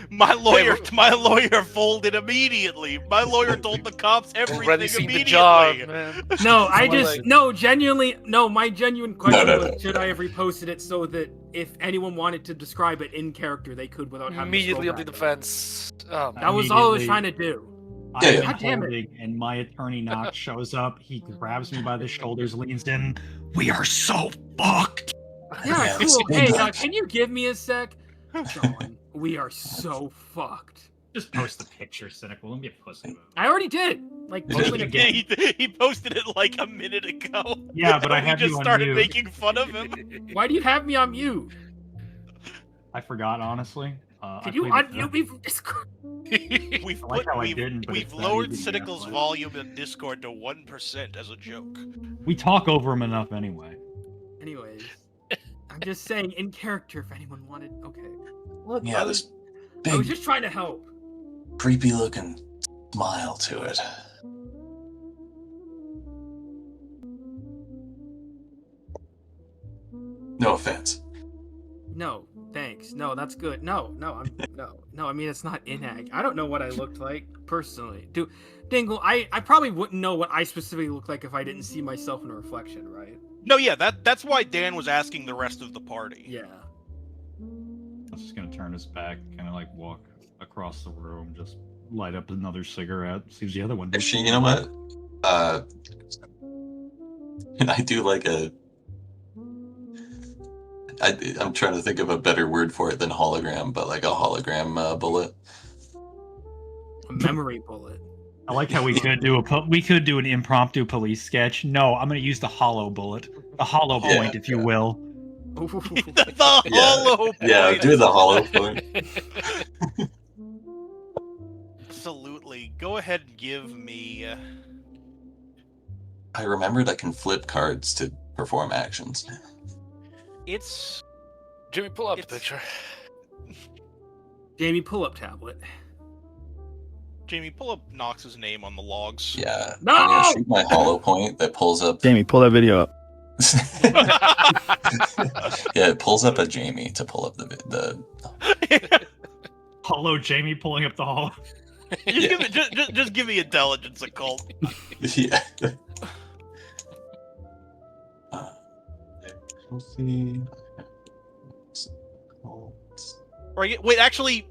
My lawyer folded immediately. My lawyer told the cops everything Already seen immediately. the jar, man. No, I More just like- genuinely no. My genuine question No. was, should I have reposted it so that if anyone wanted to describe it in character, they could without having Immediately to on the scroll back. defense. Oh, man. That was all I was Immediately. trying to do. I'm Yeah. God damn it. holding, and my attorney Knox shows up. He grabs me by the shoulders, leans in. We are so fucked. Yeah, Yeah, cool. let's Hey, do that. can you give me a sec? John, we are so fucked. Just post the picture, Cynical. Don't be a pussy. I already did. Like, You post did? it again. He posted it like a minute ago. Yeah, but I We have just you on started mute. making fun of him. Why do you have me on mute? I forgot, honestly. Can you unmute me from Discord? We've I like how I didn't, but we've it's that lowered easy to Cynical's gaslight. volume in Discord to 1% as a joke. We talk over him enough anyway. Anyways, I'm just saying in character if anyone wanted. Okay. Look, Yeah, I this was big, just trying to help. creepy looking smile to it. No offense. No, thanks. No, that's good. No. I mean, it's not inag. I don't know what I looked like personally. Dingle, I probably wouldn't know what I specifically looked like if I didn't see myself in a reflection, right? No, yeah, that's why Dan was asking the rest of the party. Yeah. I'm just gonna turn his back, kind of like walk across the room, just light up another cigarette. Seems the other one. Actually, you know what? I do like I'm trying to think of a better word for it than hologram, but like a hologram bullet. A memory bullet. I like how we could do an impromptu police sketch. No, I'm gonna use the hollow bullet, the hollow Yeah, point, if you will. the Yeah, hollow point. Yeah, do the hollow point. Absolutely. Go ahead and give me. I remembered I can flip cards to perform actions. It's Jimmy, pull up the It's- picture. Jamie, pull up tablet. Jamie. Pull up Knox's name on the logs. Yeah. No! I'm gonna shoot my hollow point that pulls up. Jamie, pull that video up. Yeah, it pulls up a Jamie to pull up the Hollow Jamie pulling up the hollow. Just give me intelligence, occult. yeah. Let's see. Wait, actually,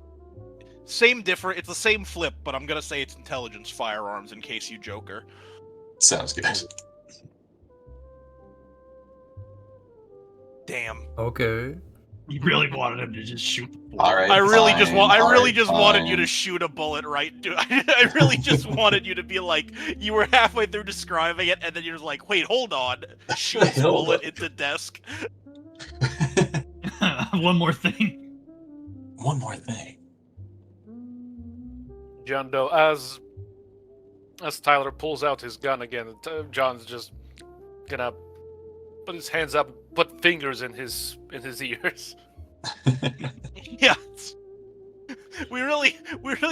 same different. It's the same flip, but I'm gonna say it's intelligence firearms in case you joker. Sounds good. Damn. Okay. You really wanted him to just shoot the bullet. All right. I really just want. I fine, really just wanted you fine. to shoot a bullet, right? Dude, I really just wanted you to be like, you were halfway through describing it, and then you're like, wait, hold on, shoots Hold bullet on. into desk. One more thing. One more thing. John Doe, as Tyler pulls out his gun again, John's just gonna put his hands up, put fingers in his ears. Yeah. We really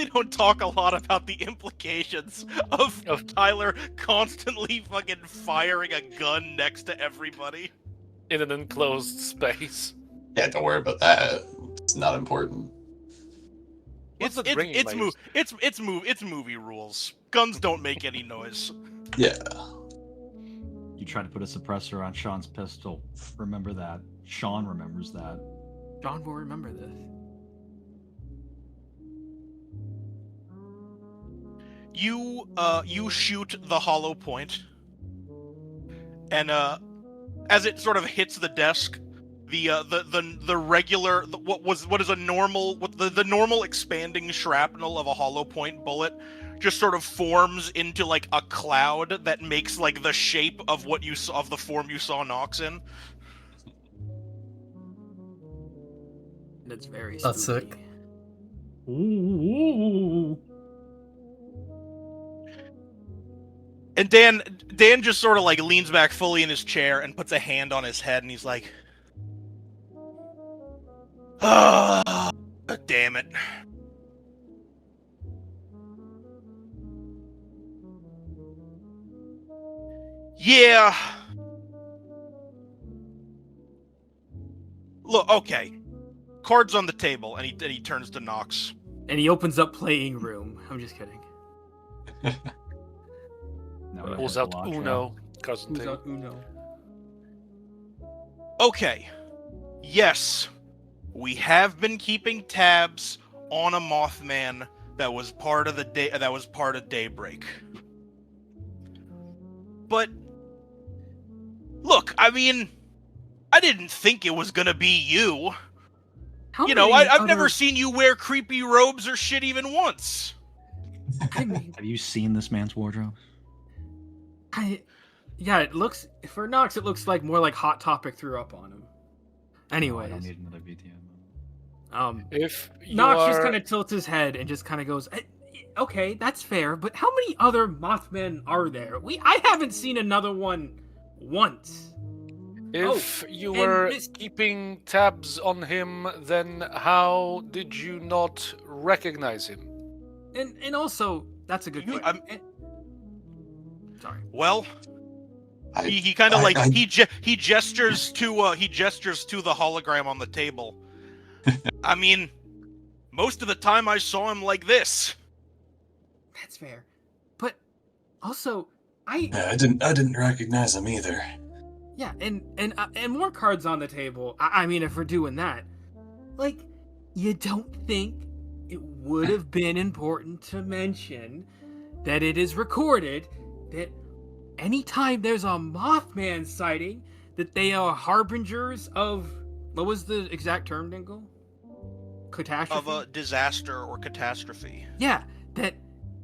don't talk a lot about the implications of Tyler constantly fucking firing a gun next to everybody. In an enclosed space. Yeah, don't worry about that. It's not important. What's the ringing noise? It's movie rules. Guns don't make any noise. Yeah. You try to put a suppressor on Sean's pistol. Remember that. Sean remembers that. John will remember this. You shoot the hollow point, and as it sort of hits the desk, the regular what is a normal the normal expanding shrapnel of a hollow point bullet just sort of forms into like a cloud that makes like the shape of what you saw of the form you saw Nox in. And it's very That's spooky. sick. Ooh. And Dan just sort of like leans back fully in his chair and puts a hand on his head, and he's like, "Ah, damn it." Yeah. Look, okay. Cards on the table, and he turns to Nox. And he opens up playing room. I'm just kidding. Now we Pulls hit out the Elantra. Uno. Cousin Who's Tim. out Uno? Okay. Yes, we have been keeping tabs on a Mothman that was part of Daybreak. But look, I mean, I didn't think it was gonna be you. How You know, many I've never other- seen you wear creepy robes or shit even once. I mean, Have you seen this man's wardrobe? yeah, it looks for Nox. It looks like more like Hot Topic threw up on him. No, I don't Anyways, need another VTM. If you Nox are... just kind of tilts his head and just kind of goes, "Okay, that's fair, but how many other Mothmen are there? I haven't seen another one once." If you and were Miss- keeping tabs on him, then how did you not recognize him? And also, that's a good You- point. Sorry. Well, I- he kind of I- like I- he gestures to the hologram on the table. I mean, most of the time I saw him like this. That's fair. But also, I Yeah, I didn't recognize him either. yeah, and more cards on the table. I mean, if we're doing that, like, you don't think it would have been important to mention that it is recorded that anytime there's a Mothman sighting, that they are harbingers of, what was the exact term, Dingle? Catastrophe? Of a disaster or catastrophe. Yeah, that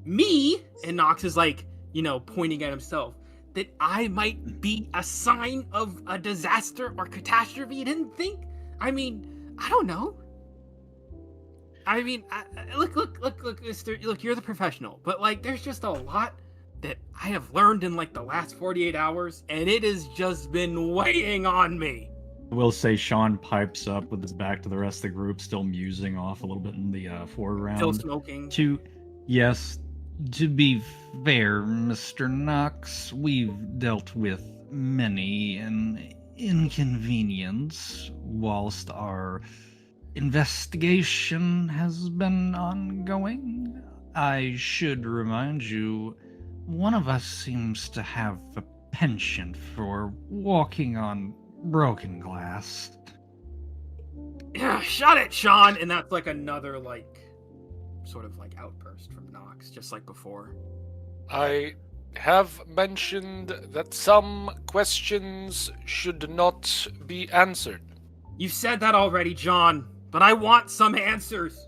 me, and Nox is like, pointing at himself, that I might be a sign of a disaster or catastrophe. You didn't think? I mean, I don't know. I mean, look, mister, look, you're the professional, but like, there's just a lot that I have learned in like the last 48 hours, and it has just been weighing on me. I will say Sean pipes up with his back to the rest of the group, still musing off a little bit in the foreground. Still smoking. Yes, to be fair, Mr. Knox, we've dealt with many an inconvenience whilst our investigation has been ongoing. I should remind you, one of us seems to have a penchant for walking on broken glass. Yeah, shut it, Sean! And that's like another, like, sort of like outburst from Nox, just like before. I have mentioned that some questions should not be answered. You've said that already, John, but I want some answers.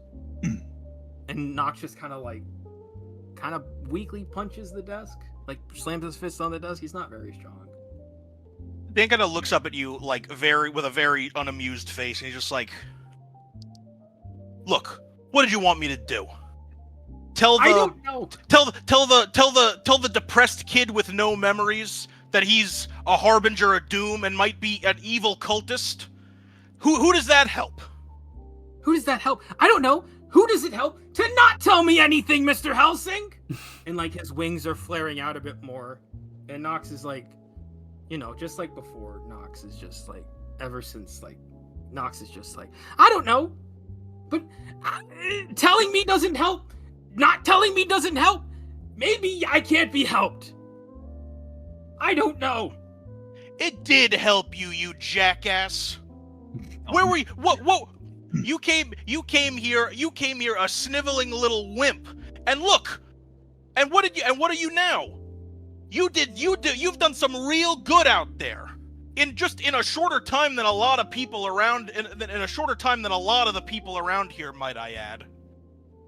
And Nox just kind of weakly punches the desk, like slams his fist on the desk. He's not very strong. Dan kind of looks up at you like with a very unamused face, and he's just like, "Look, what did you want me to do? Tell I don't know. tell the depressed kid with no memories that he's a harbinger of doom and might be an evil cultist? Who does that help? Who does that help? I don't know. Who does it help to not tell me anything, Mr. Helsing?" And like his wings are flaring out a bit more, and Nox is like, just like before. Nox is just like, ever since like, Nox is just like, I don't know, but telling me doesn't help. Not telling me doesn't help. Maybe I can't be helped. I don't know. It did help you, you jackass. Where were you? What? You came here a sniveling little wimp. And look. And what are you now? You've done some real good out there. In a shorter time than a lot of people around in a shorter time than a lot of the people around here, might I add.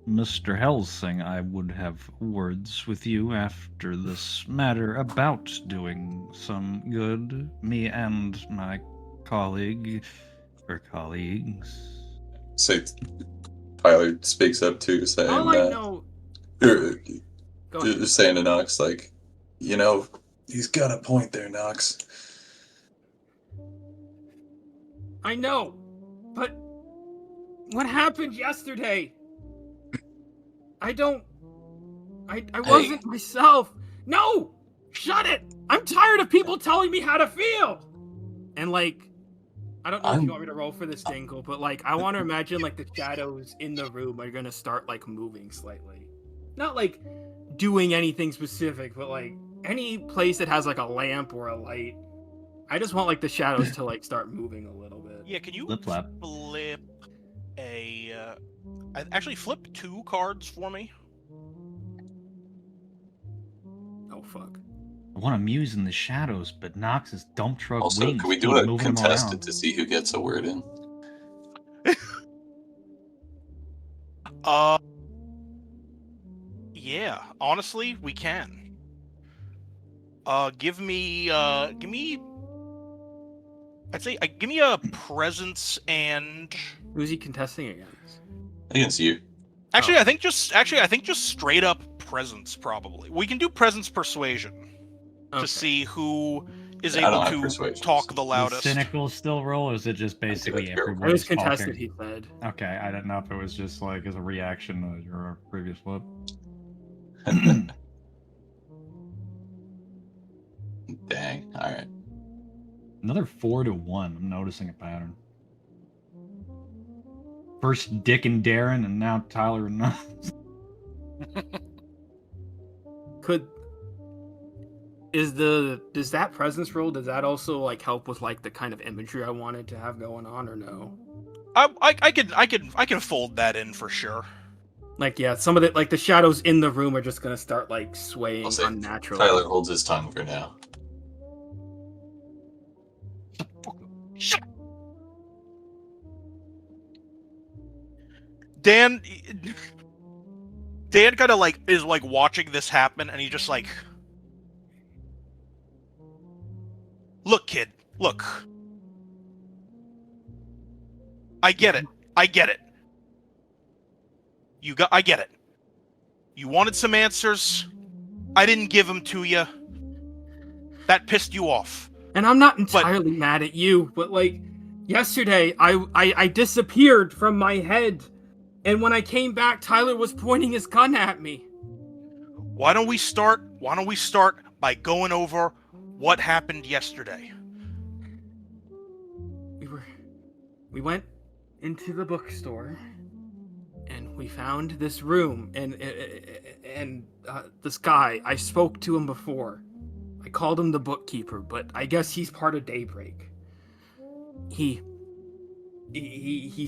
Mr. Helsing, I would have words with you after this matter about doing some good. Me and my colleagues. So Tyler speaks up too, saying, All I know. Go ahead. saying to Knox, like, he's got a point there, Knox. I know, but what happened yesterday? I wasn't myself. No! Shut it! I'm tired of people telling me how to feel! And like, I don't know if you want me to roll for this, Dingle, but like, I want to imagine like the shadows in the room are gonna start like moving slightly. Not like doing anything specific, but like any place that has like a lamp or a light. I just want like the shadows to like start moving a little bit. Yeah, can you Flip-flap. flip actually flip 2 cards for me? Oh fuck. I want to muse in the shadows, but Nox's dump truck Also, wings can we keep do a moving him contested around. to see who gets a word in? Yeah, honestly, we can. Give me, I'd say, give me a presence and. Who's he contesting against? Against you. Actually, Oh. I think just straight up presence. Probably we can do presence persuasion Okay. to see who is I don't able have to persuasion. talk the Does loudest. cynical still roll, or is it just basically pure. It everybody's was contested, talking? he said. Okay, I didn't know if it was just like as a reaction to your previous flip. Dang. All right. Another 4 to 1. I'm noticing a pattern. First Dick and Darren, and now Tyler and Knox. Does that presence roll, does that also like help with like the kind of imagery I wanted to have going on, or no? I can fold that in for sure. Like, yeah, some of the like the shadows in the room are just gonna start like swaying I'll say unnaturally. Tyler holds his tongue for now. Shut. Dan kind of like is like watching this happen, and he just like, look, kid, look. I get it. I get it. I get it. You wanted some answers. I didn't give them to you. That pissed you off. And I'm not entirely mad at you, but like yesterday, I disappeared from my head, and when I came back, Tyler was pointing his gun at me. Why don't we start by going over what happened yesterday? We went into the bookstore, and we found this room, and this guy, I spoke to him before. I called him the bookkeeper, but I guess he's part of Daybreak. He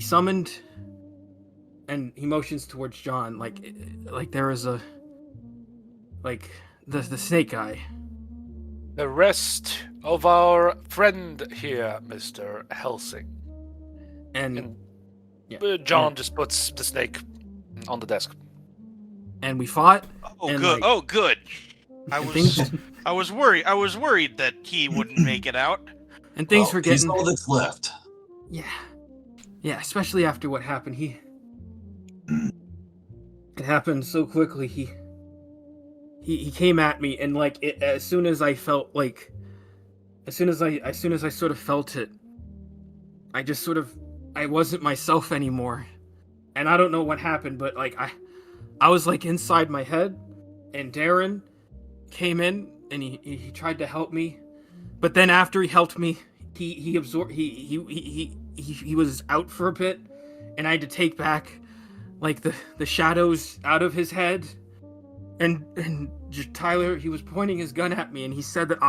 summoned, and he motions towards John, like there is a, like the snake guy. The rest of our friend here, Mr. Helsing. And John just puts the snake on the desk. And we fought. Oh, and good. Like, good. I was worried. I was worried that he wouldn't make it out. And things were getting. He's all that's left. Yeah. Especially after what happened. It happened so quickly. He came at me, and like as soon as I felt like, as soon as I sort of felt it, I wasn't myself anymore, and I don't know what happened, but like I was like inside my head, and Darren came in and he tried to help me, but then after he helped me, he absorbed he was out for a bit, and I had to take back like the shadows out of his head, and Tyler, he was pointing his gun at me, and he said that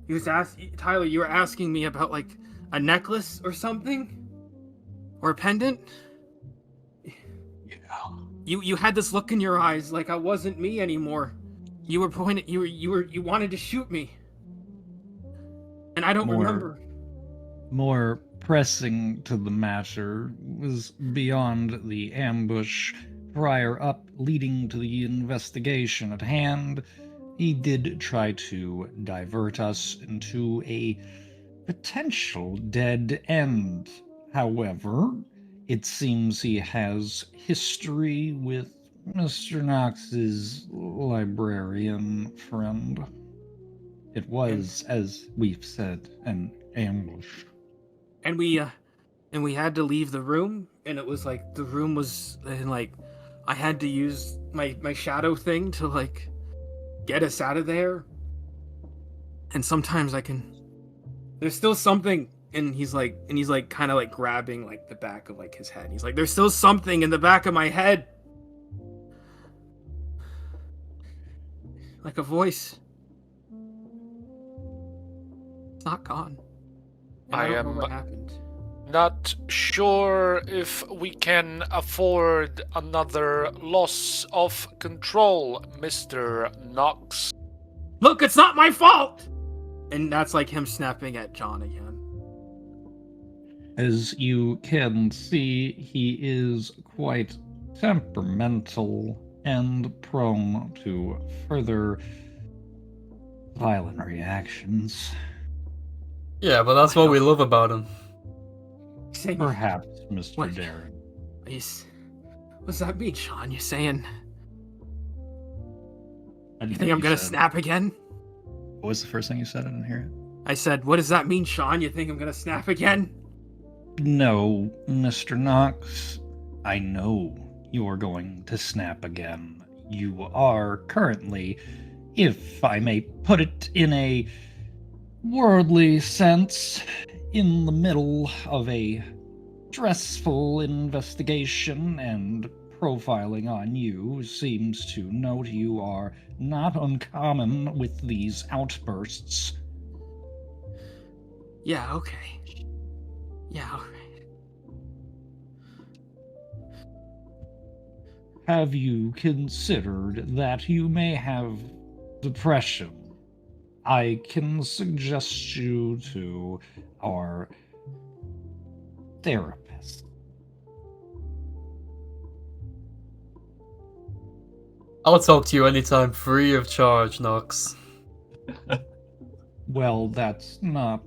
he was asking Tyler, you were asking me about like a necklace or something, or a pendant. You had this look in your eyes like I wasn't me anymore. You were pointing. You wanted to shoot me, and I don't remember. More pressing to the matter was beyond the ambush prior up leading to the investigation at hand. He did try to divert us into a potential dead end. However, it seems he has history with Mr. Knox's librarian friend. It was, as we've said, an ambush. And we had to leave the room, and it was like the room was, and like I had to use my shadow thing to like get us out of there. And sometimes there's still something. And he's like kind of like grabbing like the back of like his head. He's like, there's still something in the back of my head. Like a voice. It's not gone. And I don't know what happened. Not sure if we can afford another loss of control, Mr. Knox. Look, it's not my fault! And that's like him snapping at John again. As you can see, he is quite temperamental, and prone to further violent reactions. Yeah, but that's what we love about him. Saying, Perhaps, Mr. What? Darren. What's that mean, Sean? You're saying I you didn't think hear I'm gonna said. snap again? What was the first thing you said? I didn't hear it. I said, what does that mean, Sean? You think I'm gonna snap again? No, Mr. Knox. I know you're going to snap again. You are currently, if I may put it in a worldly sense, in the middle of a stressful investigation, and profiling on you seems to note you are not uncommon with these outbursts. Yeah, okay. Yeah, alright. Have you considered that you may have depression? I can suggest you to our therapist. I'll talk to you anytime free of charge, Knox. Well, that's not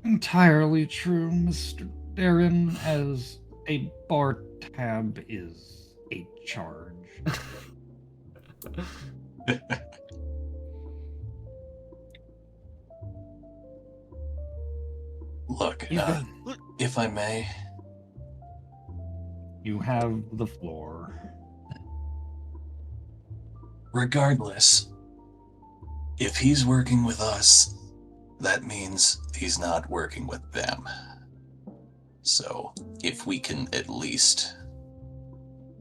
entirely true, Mr. Darren, as a bar tab is a charge. Look, if I may, You have the floor. regardless, if he's working with us, that means he's not working with them. So, if we can at least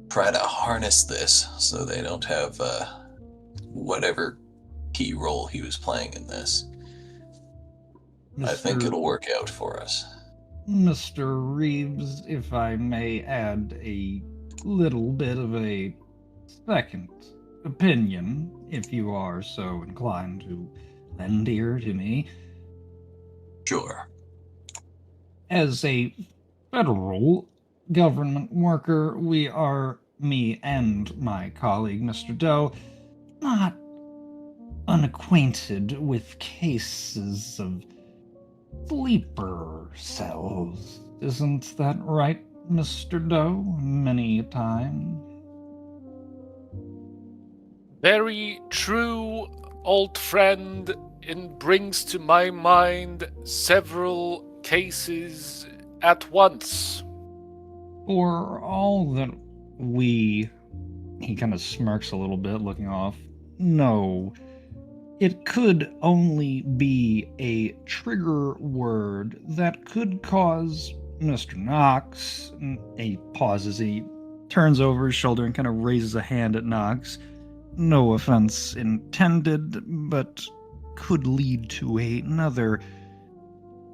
try to harness this so they don't have whatever key role he was playing in this, I think it'll work out for us. Mr. Reeves, if I may add a little bit of a second opinion, if you are so inclined to lend ear to me. Sure. As a federal government worker, we are, me and my colleague, Mr. Doe, not unacquainted with cases of sleeper cells. Isn't that right, Mr. Doe? Many a time. Very true, old friend, and brings to my mind several cases at once. For all that we... He kind of smirks a little bit, looking off. No. It could only be a trigger word that could cause Mr. Knox... He pauses, he turns over his shoulder and kind of raises a hand at Knox. No offense intended, but could lead to another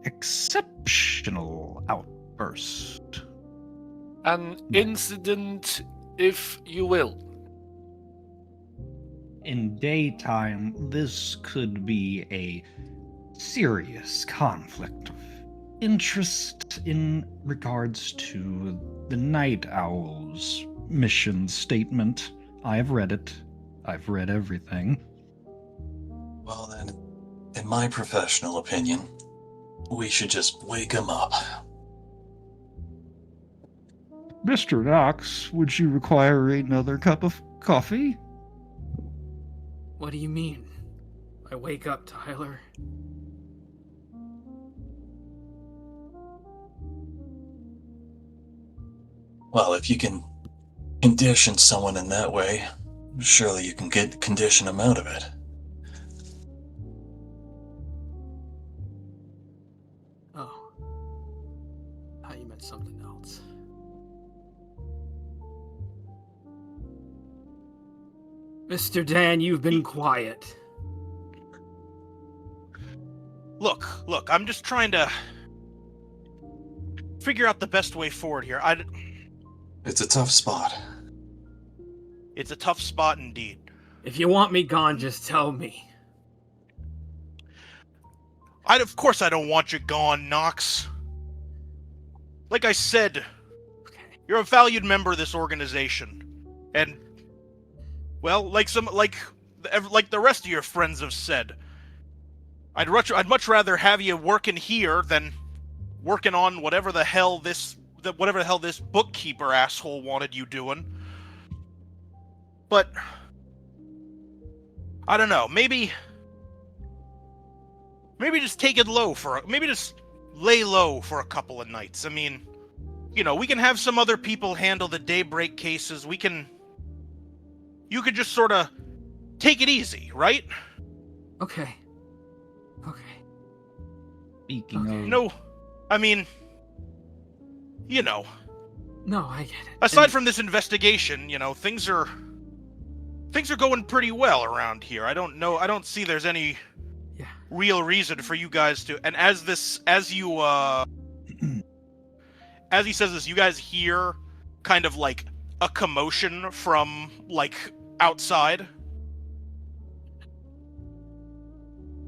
exceptional outburst. An incident, if you will. In daytime, this could be a serious conflict of interest in regards to the Night Owl's mission statement. I've read it. I've read everything. Well then, in my professional opinion, we should just wake him up. Mr. Knox, would you require another cup of coffee? What do you mean? I wake up, Tyler. Well, if you can condition someone in that way, surely you can condition them out of it. Oh. Thought you meant something else. Mr. Dan, you've been quiet. Look, I'm just trying to figure out the best way forward here. It's a tough spot. It's a tough spot indeed. If you want me gone, just tell me. Of course I don't want you gone, Knox. Like I said, Okay. you're a valued member of this organization. And, well, like the rest of your friends have said, I'd much rather have you working here than working on whatever the hell this bookkeeper asshole wanted you doing. But I don't know, maybe just take it low maybe just lay low for a couple of nights. I mean, you know, we can have some other people handle the daybreak cases. You could just sort of take it easy, right? Okay. Speaking of, No, I mean, you know, No, I get it. aside from this investigation, you know, things are going pretty well around here. I don't see there's any Yeah. real reason for you guys to. And as he says this, you guys hear kind of like a commotion from like outside.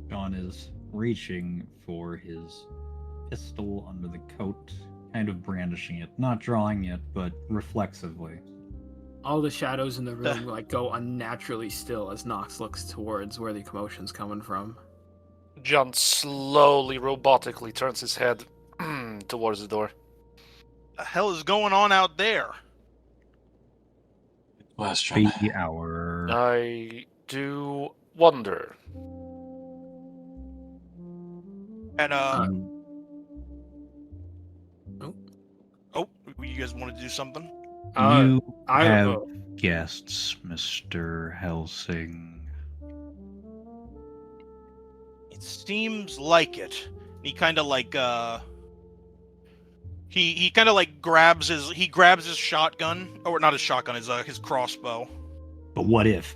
John is reaching for his pistol under the coat, kind of brandishing it, not drawing it, but reflexively. All the shadows in the room like go unnaturally still as Nox looks towards where the commotion's coming from. John slowly, robotically turns his head towards the door. The hell is going on out there? Question. Be our I do wonder. And Oh. oh, you guys want to do something? you I have don't know. guests, Mr. Helsing. It seems like it. He kind of like he kind of like grabs his shotgun, or not his shotgun, his crossbow. But what if?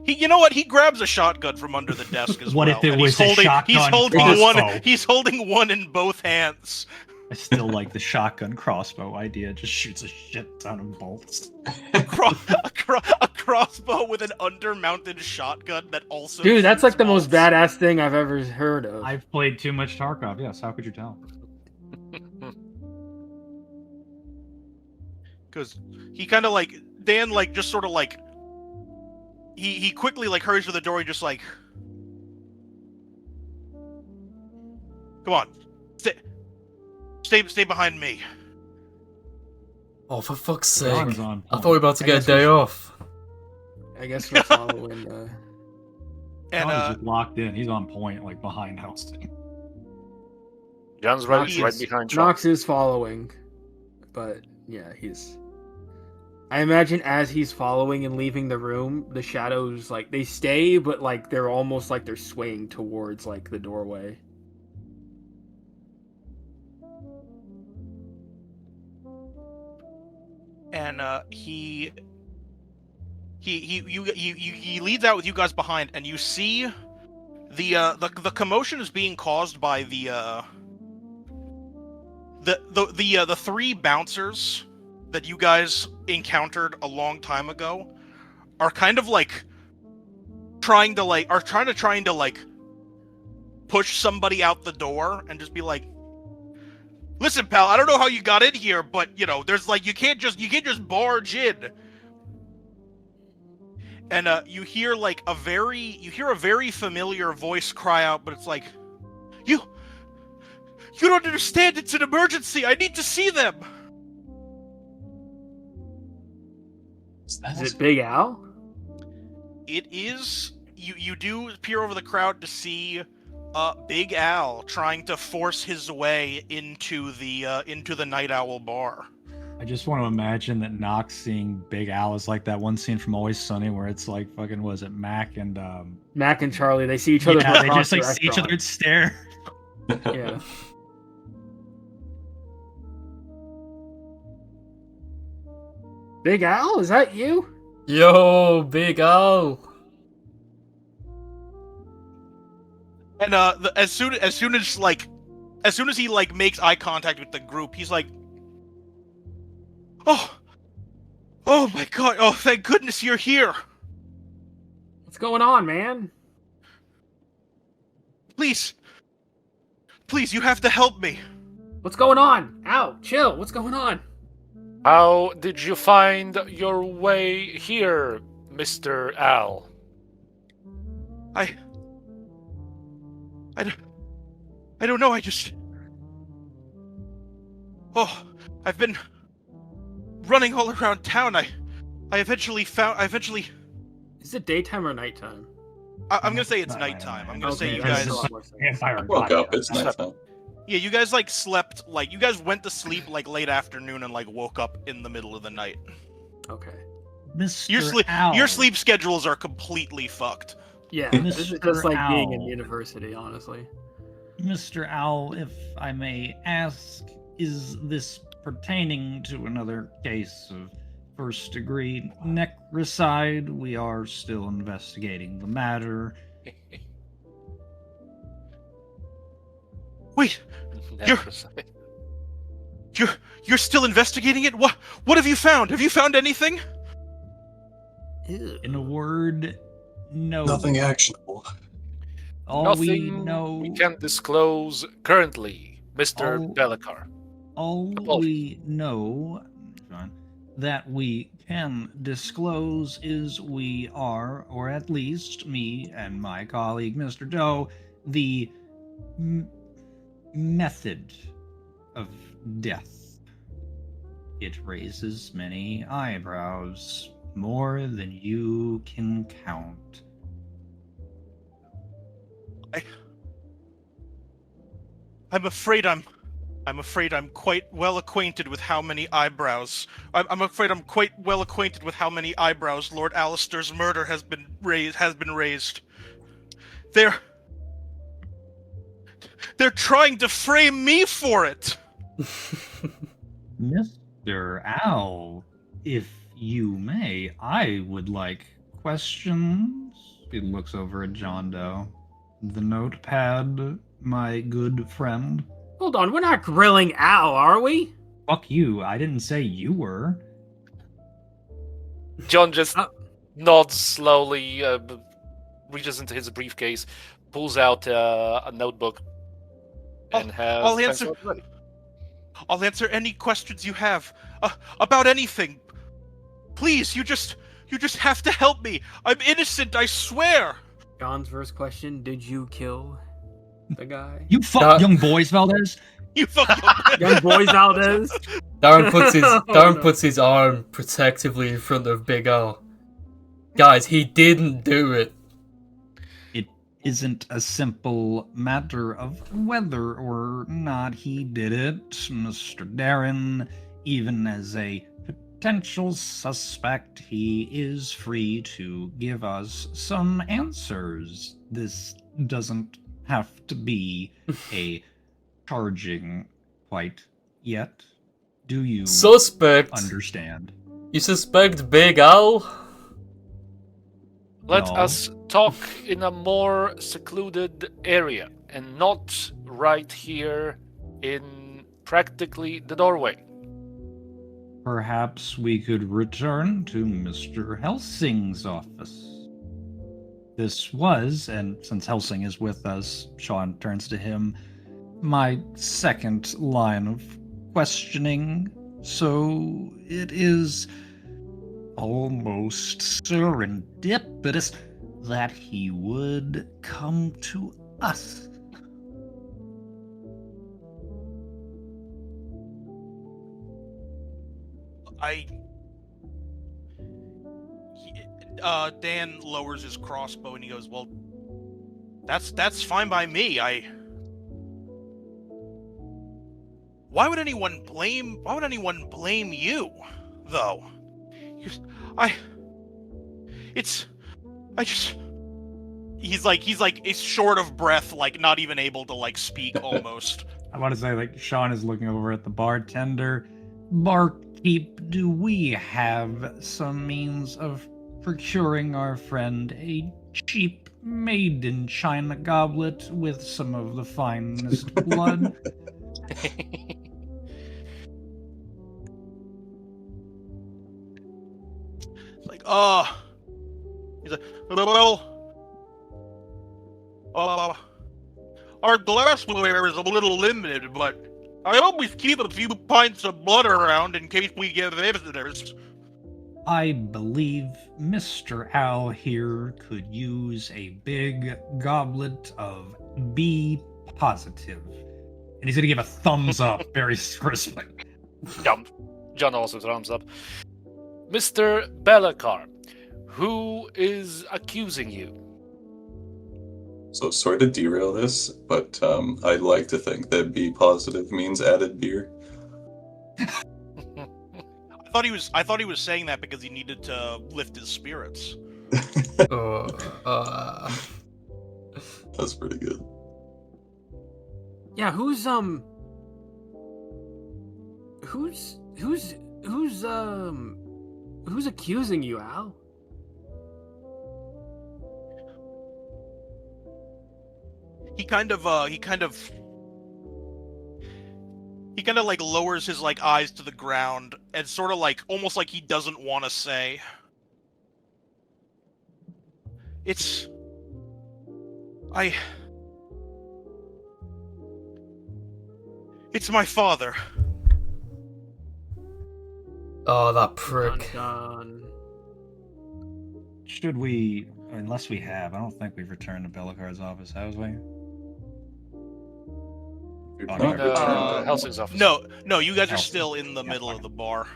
You know what? He grabs a shotgun from under the desk as What well. if it and was a shotgun crossbow? He's holding one in both hands. I still like the shotgun crossbow idea. Just shoots a shit ton of bolts. A crossbow with an undermounted shotgun that also. Dude, that's like shoots the most bolts. badass thing I've ever heard of. I've played too much Tarkov. Yes, how could you tell? Because he kind of like Dan, like just sort of like he quickly like hurries to the door. He just like, come on, stay behind me. Oh, for fuck's sake. John's on I thought we were about to I get a guess we day should- off. I guess we're following. And John is just locked in. He's on point, like behind Helsing. John's Nox right is- behind John. Nox is following, but yeah, he's. I imagine as he's following and leaving the room, the shadows like they stay, but like they're almost like they're swaying towards like the doorway. and he leads out with you guys behind, and you see the commotion is being caused by the three bouncers that you guys encountered a long time ago are kind of like trying to push somebody out the door and just be like, listen, pal, I don't know how you got in here, but you know, there's like you can't just barge in. And you hear a very familiar voice cry out, but it's like, you don't understand, it's an emergency, I need to see them. Is it Big Al? It is. You do peer over the crowd to see Big Al trying to force his way into the Night Owl bar. I just want to imagine that Nox seeing Big Al is like that one scene from Always Sunny where it's like fucking was it Mac and Mac and Charlie, they see each other. yeah, they across just like the see each other and stare. restaurant. Yeah. Big Al, is that you? Yo, Big Al. And as soon as he makes eye contact with the group, he's like, oh my god, oh thank goodness you're here. What's going on, man? Please, you have to help me. What's going on? Ow, chill. What's going on? How did you find your way here, Mr. Al? I don't know. Oh, I've been running all around town. I eventually. Is it daytime or nighttime? I'm gonna say it's Not nighttime. I'm nighttime. gonna say Okay, you that's guys. a lot more sense. Vampire Woke God. up. It's nighttime. Yeah, you guys like slept. Like you guys went to sleep like late afternoon and like woke up in the middle of the night. Okay. Mr. Owl. Your sleep schedules are completely fucked. Yeah, this is just like Mr. being in Owl. university, honestly. Mr. Owl, if I may ask, is this pertaining to another case of first-degree necrocide? We are still investigating the matter. Wait, you're still investigating it? What have you found? Have you found anything? Ew. In a word, no. Nothing actionable. All we Nothing know. we can disclose currently, Mr. All- Belikar. All Apologies. we know, John, that we can disclose is we are, or at least me and my colleague, Mr. Doe, the method of death. It raises many eyebrows, more than you can count. I'm afraid I'm quite well acquainted with how many eyebrows. I'm afraid I'm quite well acquainted with how many eyebrows Lord Alistair's murder has been raised. They're trying to frame me for it. Mr. Owl, if you may, I would like questions. He looks over at John Doe. The notepad, my good friend. Hold on, we're not grilling Al, are we? Fuck you, I didn't say you were. John just nods slowly, reaches into his briefcase, pulls out a notebook, and has. I'll pencil answer- ready. I'll answer any questions you have about anything. Please, you just have to help me. I'm innocent, I swear. John's first question, did you kill the guy? You fuck young boys, Valdez. You fucking Young boys Valdez? Darren no. puts his arm protectively in front of Big Al. Guys, he didn't do it. It isn't a simple matter of whether or not he did it, Mr. Darren. Even as a potential suspect, he is free to give us some answers. This doesn't have to be a charging quite yet. Do you Suspect. understand? You suspect Big Al? Let No. us talk in a more secluded area and not right here in practically the doorway. Perhaps we could return to Mr. Helsing's office. This was, and since Helsing is with us, Sean turns to him, my second line of questioning, so it is almost serendipitous that he would come to us. Dan lowers his crossbow and he goes, "Well, that's fine by me. Why would anyone blame you, though? He's short of breath, like not even able to like speak almost. I want to say, like, Sean is looking over at the bartender. Barkeep, do we have some means of procuring our friend a cheap made-in-China goblet with some of the finest blood? Like, he's like, our glassware is a little limited, but I always keep a few pints of blood around in case we get visitors. I believe Mr. Owl here could use a big goblet of B positive. And he's gonna give a thumbs up very crisply. Yum. John also thumbs up. Mr. Bellacar, who is accusing you? So sorry to derail this, but I'd like to think that B positive means added beer. I thought he was saying that because he needed to lift his spirits. That's pretty good. Yeah, who's accusing you, Al? He kind of like lowers his like eyes to the ground and sort of like almost like he doesn't want to say. It's my father. Oh, that prick. Dun, dun. Should we, unless we have, I don't think we've returned to Bellacar's office, have we? We've Oh, not no. returned. Helsing's office. No, you guys are Helsing. still in the Yeah, middle fine. of the bar.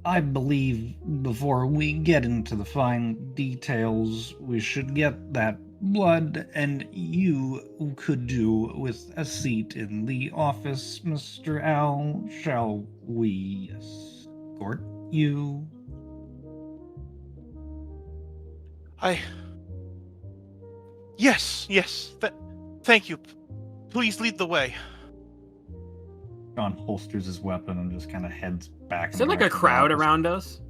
I believe before we get into the fine details, we should get that blood, and you could do with a seat in the office, Mr. Owl. Shall we escort you? Yes. Thank you. Please lead the way. John holsters his weapon and just kind of heads back. Is there like a crowd around us?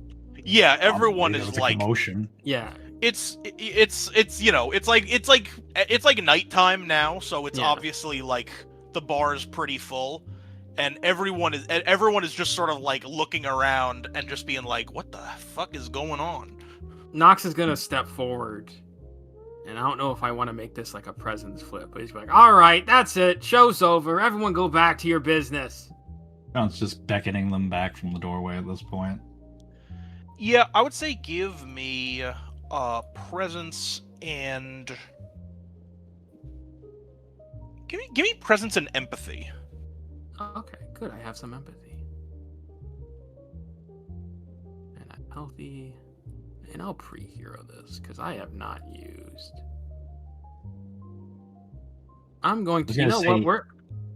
Yeah, everyone is like commotion. Yeah. it's you know, it's like nighttime now, so it's Yeah. obviously like the bar is pretty full, and everyone is just sort of like looking around and just being like, what the fuck is going on? Knox is gonna step forward, and I don't know if I want to make this like a presence flip, but he's like, "All right, that's it. Show's over. Everyone go back to your business." John's just beckoning them back from the doorway at this point. Yeah, I would say give me presence and give me presence and empathy. Okay, good. I have some empathy, and I'm healthy, and I'll pre-hero this because I have not used. I'm going to. was You gonna know say- what?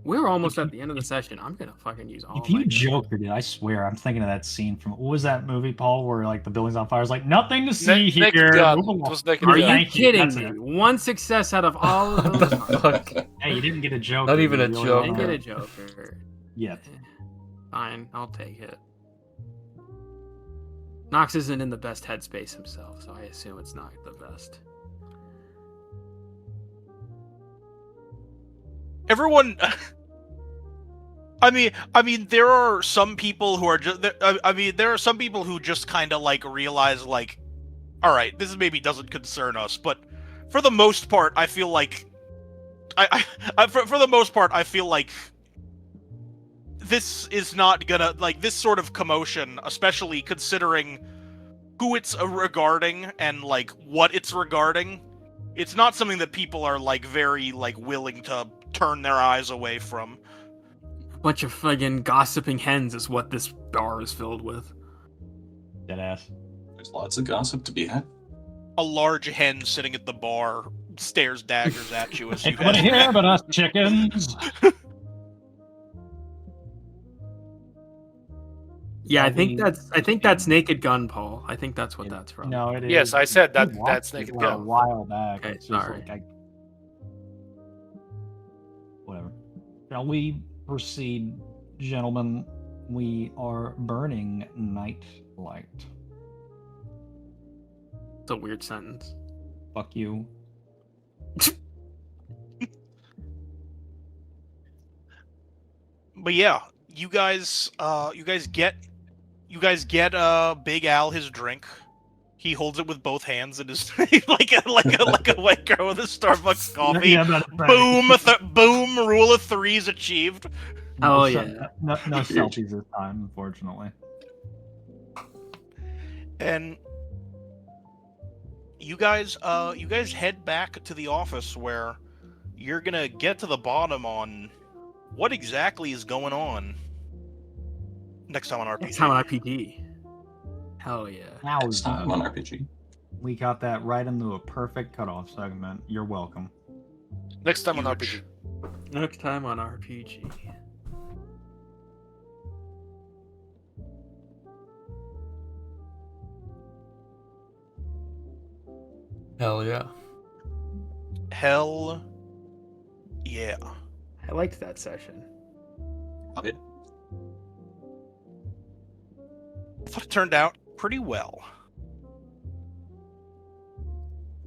We're almost at the end of the session. I'm gonna fucking use all. If you my- jokered it, I swear, I'm thinking of that scene from what was that movie, Paul, where like the building's on fire? It's like nothing to see here. Naked Gun. Move It along. was Naked Are Gun. you Thank you, kidding that's me? it. One success out of all of What those. the fuck? Hey, you didn't get a joke. Not even a I joke. didn't get a Joker. Yet. Fine, I'll take it. Knox isn't in the best headspace himself, so I assume it's not the best. Everyone I mean there are some people who are just there are some people who just kind of like realize like, all right, this maybe doesn't concern us, but for the most part I feel like for the most part I feel like this is not gonna, like, this sort of commotion, especially considering who it's regarding and like what it's regarding, it's not something that people are like very like willing to turn their eyes away from. Bunch of friggin' gossiping hens is what this bar is filled with. Deadass. There's lots of gossip to be had. A large hen sitting at the bar stares daggers at you as you Anybody here but us chickens? Yeah, I Are think we- that's Naked Gun, Paul. I think that's what that's from. No, it is. Yes, I said that. We watched That's it Naked a Gun. while back. Okay, It's just sorry. like whatever. Shall we proceed, gentlemen? We are burning night light. It's a weird sentence. Fuck you. But yeah, you guys get Big Al his drink. He holds it with both hands and is like a white girl with a Starbucks coffee. Yeah, that's right. Boom! Boom! Rule of threes achieved. Oh, se- yeah. no Huge. selfies this time, unfortunately. And you guys head back to the office where you're gonna get to the bottom on what exactly is going on next time on RPG. Next time on RPG. Hell yeah. Next time on Wowza. RPG. We got that right into a perfect cutoff segment. You're welcome. Next time on Huge. RPG. Next time on RPG. Hell yeah. Hell yeah. I liked that session. Oh, yeah. I thought it turned out pretty well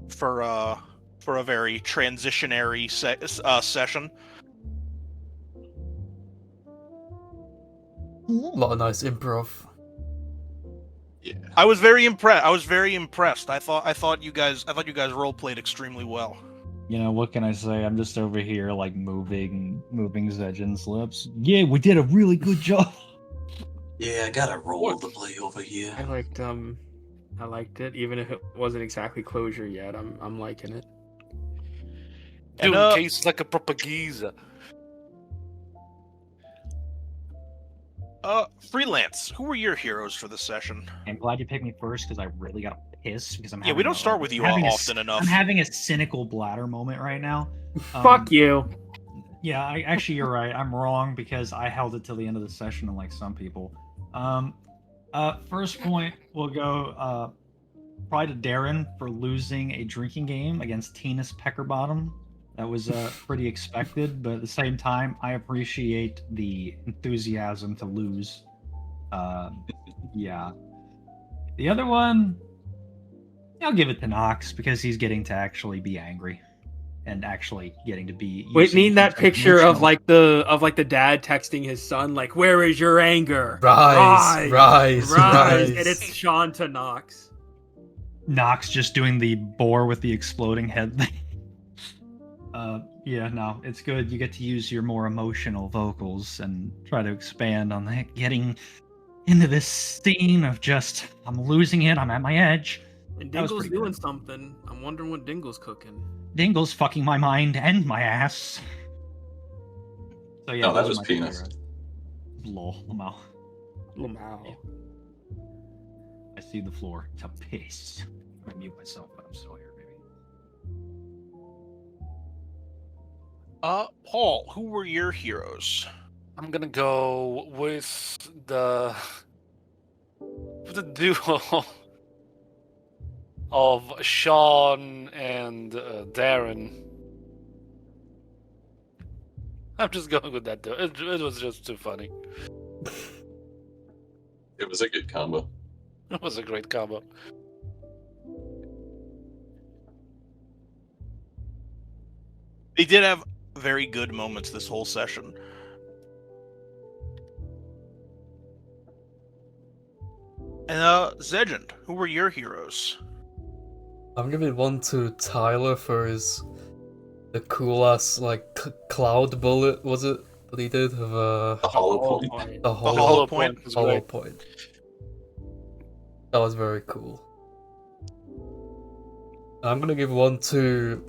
for a very transitionary session. A lot of nice improv. Yeah. I was very impressed. I thought you guys role played extremely well. You know, what can I say? I'm just over here, like, moving Zedgen's lips. Yeah, we did a really good job. Yeah, I got a role to play over here. I liked it, even if it wasn't exactly closure yet. I'm liking it. And, Doing cases like a propaganda. Freelance, who were your heroes for this session? I'm glad you picked me first because I really got pissed because I'm Yeah, we don't start with you often enough. I'm having a cynical bladder moment right now. Fuck you. Yeah, actually you're right. I'm wrong because I held it till the end of the session, unlike some people. First point will go probably to Darren for losing a drinking game against Tina's Peckerbottom. That was pretty expected, but at the same time, I appreciate the enthusiasm to lose. Yeah. The other one, I'll give it to Nox because he's getting to actually be angry and actually getting to be. Wait, need that picture of like the dad texting his son, like, "Where is your anger? Rise. And it's Sean to Nox. Nox just doing the boar with the exploding head thing. Yeah, no, it's good. You get to use your more emotional vocals and try to expand on that, getting into this scene of just, I'm losing it, I'm at my edge. And That was Dingle's pretty doing good. something. I'm wondering what Dingle's cooking. Dingle's fucking my mind and my ass. So yeah, No, that those are was my penis. favorites. Lol, Lamau. Lamau. I see the floor. To piss. I mute myself, but I'm still here, baby. Paul, who were your heroes? I'm gonna go with the duo of Sean and Darren. I'm just going with that duo. It was just too funny. It was a good combo. It was a great combo. They did have very good moments this whole session. And Zedgen, who were your heroes? I'm giving one to Tyler for the cool ass like cloud bullet, was it, that he did of The hollow point. the The hollow, hollow point. was hollow great. point. That was very cool. I'm gonna give one to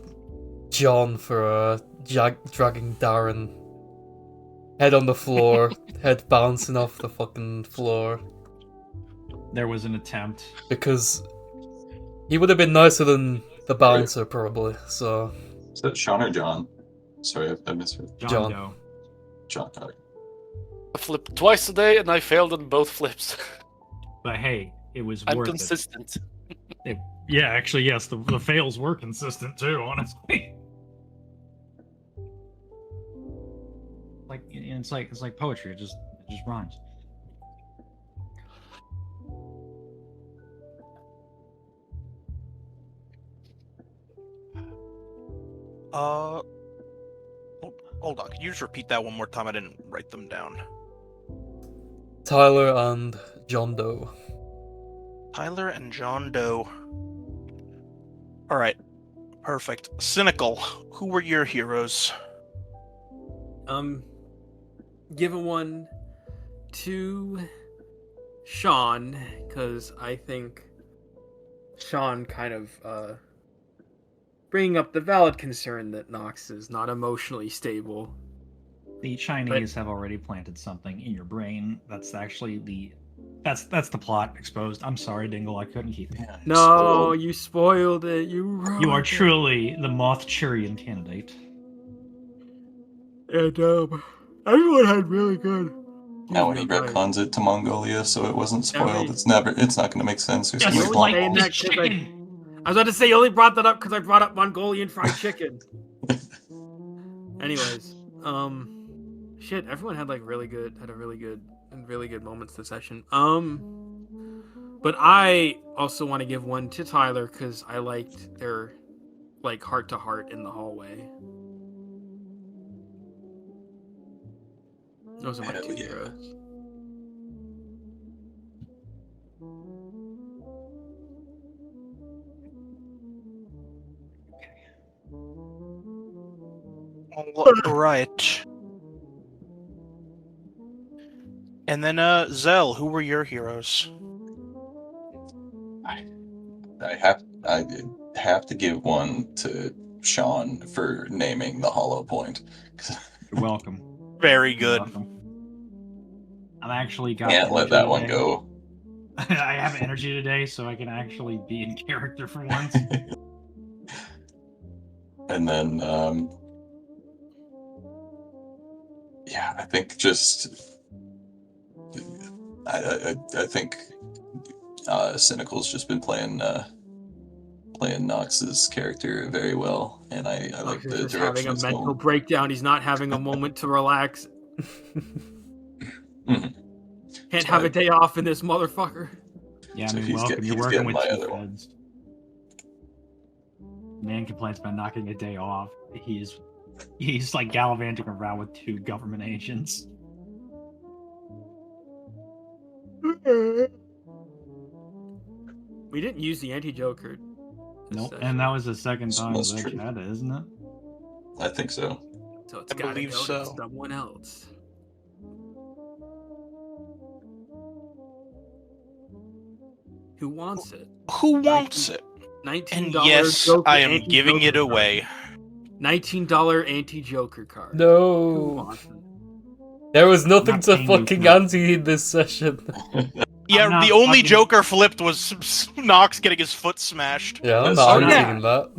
John for dragging Darren head on the floor, head bouncing off the fucking floor, There was an attempt. because he would have been nicer than the bouncer probably. So Is that Sean or John? Sorry, I misheard. John. Doe. John. Okay. I flipped twice today and I failed on both flips. But hey, it was I'm worth consistent. it. Yeah, actually, yes, the fails were consistent too, honestly. Like it's like poetry. It just rhymes. Hold on. Can you just repeat that one more time? I didn't write them down. Tyler and John Doe. Tyler and John Doe. All right. Perfect. Cynical, who were your heroes? giving one to Sean, because I think Sean kind of bringing up the valid concern that Nox is not emotionally stable. The Chinese have already planted something in your brain. That's actually that's the plot exposed. I'm sorry, Dingle, I couldn't keep it. Yeah, No, you spoiled it. You You are ruined it. truly the Moth-Churian candidate. And everyone had really good. Now when he retcons it to Mongolia, so it wasn't spoiled, it's not going to make sense. There's Just gonna be like balls. the that 'cause chicken. I was about to say you only brought that up because I brought up Mongolian fried chicken. Anyways, shit, everyone had like really good moments this session. But I also want to give one to Tyler because I liked their like heart to heart in the hallway. Those are my Hell two yeah. heroes. All right. And then, Zell, who were your heroes? I have to give one to Sean for naming the hollow point. You're welcome. Very You're good. welcome. I'm actually got Can't let energy that one today. go. I have energy today, so I can actually be in character for once. And then, yeah, I think just, I think Cynical's just been playing Nox's character very well, and I like the He's having direction a it's mental going. breakdown. He's not having a moment to relax. Mhm. Can't have a day off in this motherfucker. Yeah, I So mean, he's welcome. You're he's working getting with my two other one. feds. Man complains about knocking a day off. He's like gallivanting around with two government agents. We didn't use the anti-Joker. Nope. And that was the second time That's Zedge true. had it, isn't it? I think so. So it's I gotta believe go so. to someone else. Who wants it? Who wants it? $19 And yes, Joker I am anti-Joker giving it card. away. $19 anti-Joker card. Who No. wants it? There was nothing Not to paying you fucking for it. anti in this session. Yeah, not the only fucking- Joker flipped was Nox getting his foot smashed. Yeah, I'm That's not true. arguing that.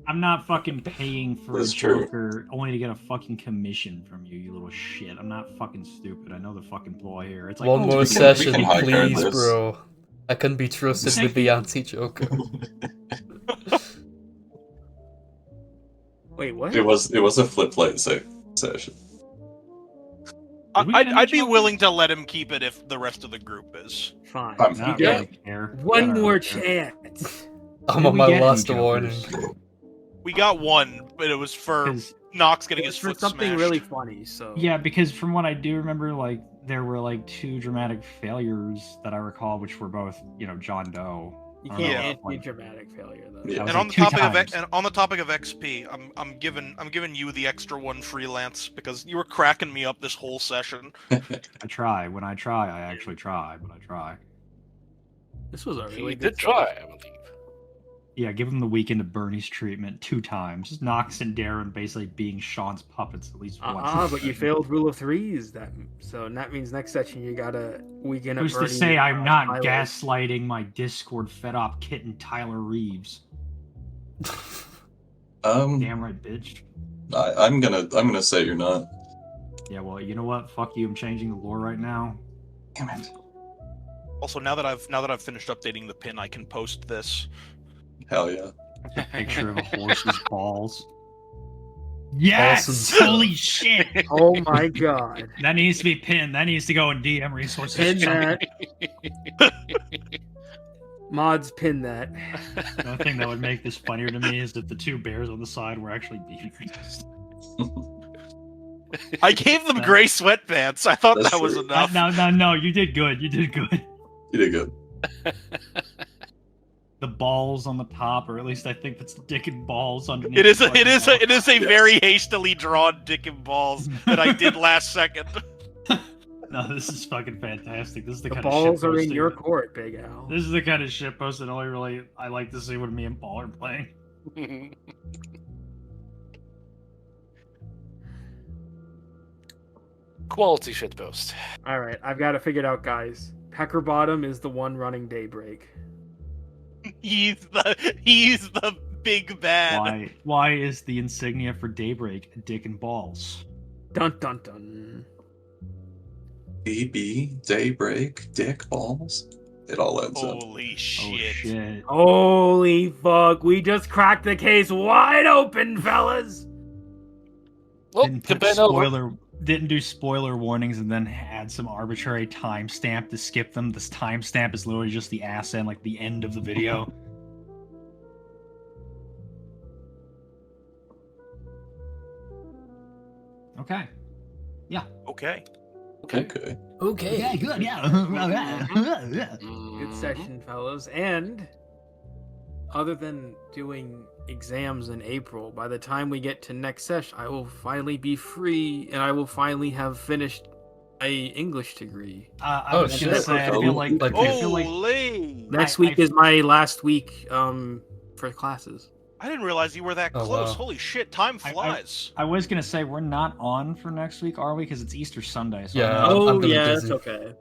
I'm not fucking paying for That's a true. Joker only to get a fucking commission from you, you little shit. I'm not fucking stupid. I know the fucking ploy here. It's like, One oh, more we session, can high card please, this. bro. I can be trusted with the anti-Joker. Wait, what? It was a flip light session. Did we get any I'd be Joker? willing to let him keep it if the rest of the group is. Fine. I'm You not get really care. one I don't more really care. chance. I'm Did on we my get any last warning. Jokers? We got one, but it was for 'Cause- Nox getting It his was for foot something smashed. really funny, so... Yeah, because from what I do remember, like, there were, like, two dramatic failures that I recall, which were both, John Doe. You I can't don't know, Yeah. like, anti-dramatic failure, though. Yeah. that was, And like, on the two topic times. and on the topic of XP, I'm giving you the extra one freelance because you were cracking me up this whole session. I try. When I try, I actually try, but I try. This was a He really did good try, I believe. Yeah, give him the weekend of Bernie's treatment 2 times. Nox and Darren basically being Sean's puppets at least once. But you failed rule of threes. That means next session you got a weekend. Who's of to Bernie, say I'm not Tyler. gaslighting my Discord fed op kitten Tyler Reeves? Damn right, bitch. I'm gonna say you're not. Yeah, well, you know what? Fuck you. I'm changing the lore right now. Damn it. Also, now that I've finished updating the pin, I can post this. Hell yeah. A picture of a horse's balls. Yes! Awesome. Holy shit! Oh my god! That needs to be pinned. That needs to go in DM resources. Pin that. Mods, pin that. The only thing that would make this funnier to me is that the 2 bears on the side were actually beavers. I gave them gray sweatpants. I thought That's that was true. enough. No, you did good. You did good. You did good. The balls on the top, or at least I think that's dick and balls underneath. It is the a fucking very hastily drawn dick and balls that I did last second. No, this is fucking fantastic. This is the The kind balls of are in shitposting- your court, Big Al. This is the kind of shitpost that only really I like to see when me and Paul are playing. Quality shitpost. All right, I've got it figured out, guys. Peckerbottom is the one running Daybreak. He's the big bad. Why is the insignia for Daybreak a dick and balls? Dun dun dun. BB, Daybreak, Dick, Balls. It all ends up. Holy Oh shit. shit. Holy fuck! We just cracked the case wide open, fellas. Well, Didn't do spoiler warnings and then had some arbitrary timestamp to skip them. This timestamp is literally just the ass end, like the end of the video. Okay. Yeah. Okay. Okay. Okay. Yeah, good, yeah. Good session, fellas. And other than doing exams in April, by the time we get to next session, I will finally be free and I will finally have finished a English degree. I was gonna shit. say, I feel like Holy! Next I- week is my last week for classes. I didn't realize you were that Oh, close. wow. Holy shit, time flies. I was gonna say we're not on for next week, are we? Because it's Easter Sunday. So Yeah. I'm not- I'm gonna be yeah, busy. it's okay.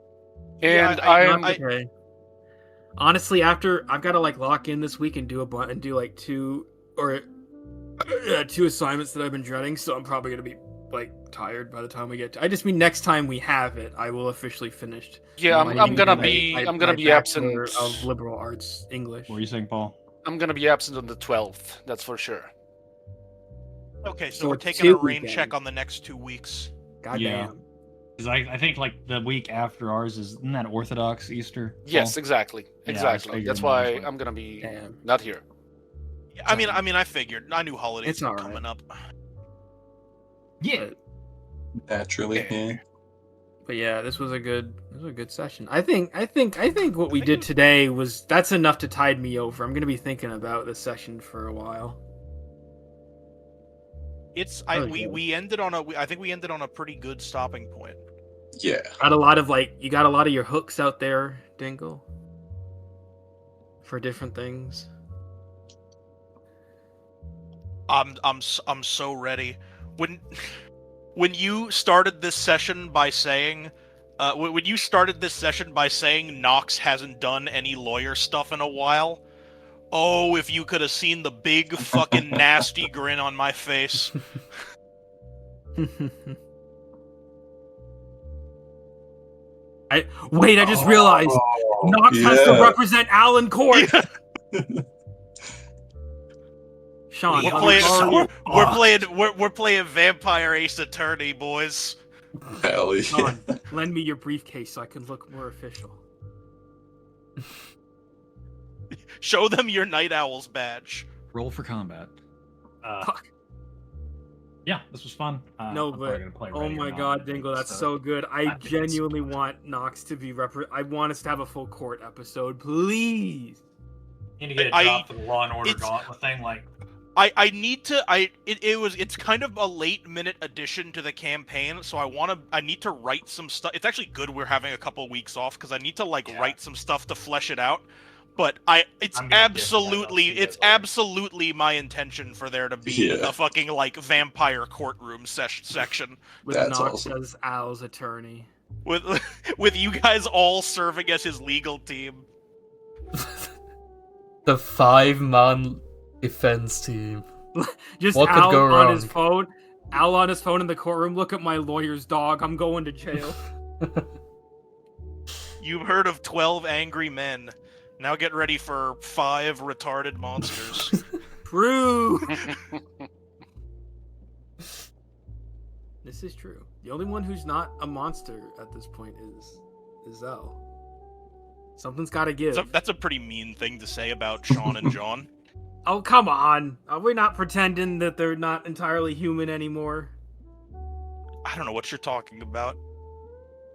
And Yeah, I'm Not okay. Honestly, after I've got to like lock in this week and do like two assignments that I've been dreading, so I'm probably gonna be like tired by the time we get to. I just mean next time we have it, I will officially finished. yeah, my- I'm gonna my- be my- I'm gonna my be absent. Bachelor of Liberal Arts English. What were you saying, Paul? I'm gonna be absent on the 12th. That's for sure. Okay, so So we're it's taking a 2 rain weekends. check on the next 2 weeks. God Yeah. damn. Because I think like the week after ours isn't that Orthodox Easter? Yes, Paul? exactly. Yeah, I was Exactly. figuring That's that why as well. I'm gonna be Damn. not here. I mean, I figured. I knew holidays It's were alright. coming up. Yeah. Naturally, yeah. But yeah, this was a good session. I think what we did today that's enough to tide me over. I'm gonna be thinking about this session for a while. We ended on I think we ended on a pretty good stopping point. Yeah. Got a lot of you got a lot of your hooks out there, Dingle, for different things. I'm so ready. When you started this session by saying Knox hasn't done any lawyer stuff in a while, oh, if you could have seen the big fucking nasty grin on my face. I just realized Knox has to yeah. represent Alan Court. Sean, We're how playing, are you? we're playing Vampire Ace Attorney, boys. Hell yeah. Sean, lend me your briefcase so I can look more official. Show them your Night Owl's badge. Roll for combat. Fuck. Yeah, this was fun. No, I'm probably but gonna play oh Ready or my Not god, next Dingle, week, that's so good. I I think it's- genuinely want Knox to be I want us to have a full court episode, please. Need to get a I- drop for the Law and Order it's- Gauntlet thing. Like, it's kind of a late minute addition to the campaign, so I need to write some stuff. It's actually good we're having a couple weeks off because I need to write some stuff to flesh it out. But it's I'm gonna diss that. I'll see you guys later. absolutely my intention for there to be Yeah. a fucking vampire courtroom section With That's Knox awesome. as Al's attorney. with with you guys all serving as his legal team. The 5-man defense team. Just What could Al go on wrong? his phone. Al on his phone in the courtroom. Look at my lawyer's dog. I'm going to jail. You've heard of 12 angry men. Now get ready for 5 retarded monsters. True. This is true. The only one who's not a monster at this point is Al. Something's got to give. That's a pretty mean thing to say about Sean and John. Oh, come on. Are we not pretending that they're not entirely human anymore? I don't know what you're talking about.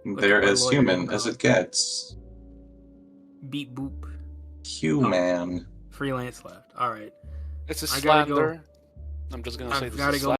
They're at my as lawyer human now. as it gets. Beep boop. Human. Freelance left. All right. It's a I gotta go. slander. I'm just gonna say I've this got to is go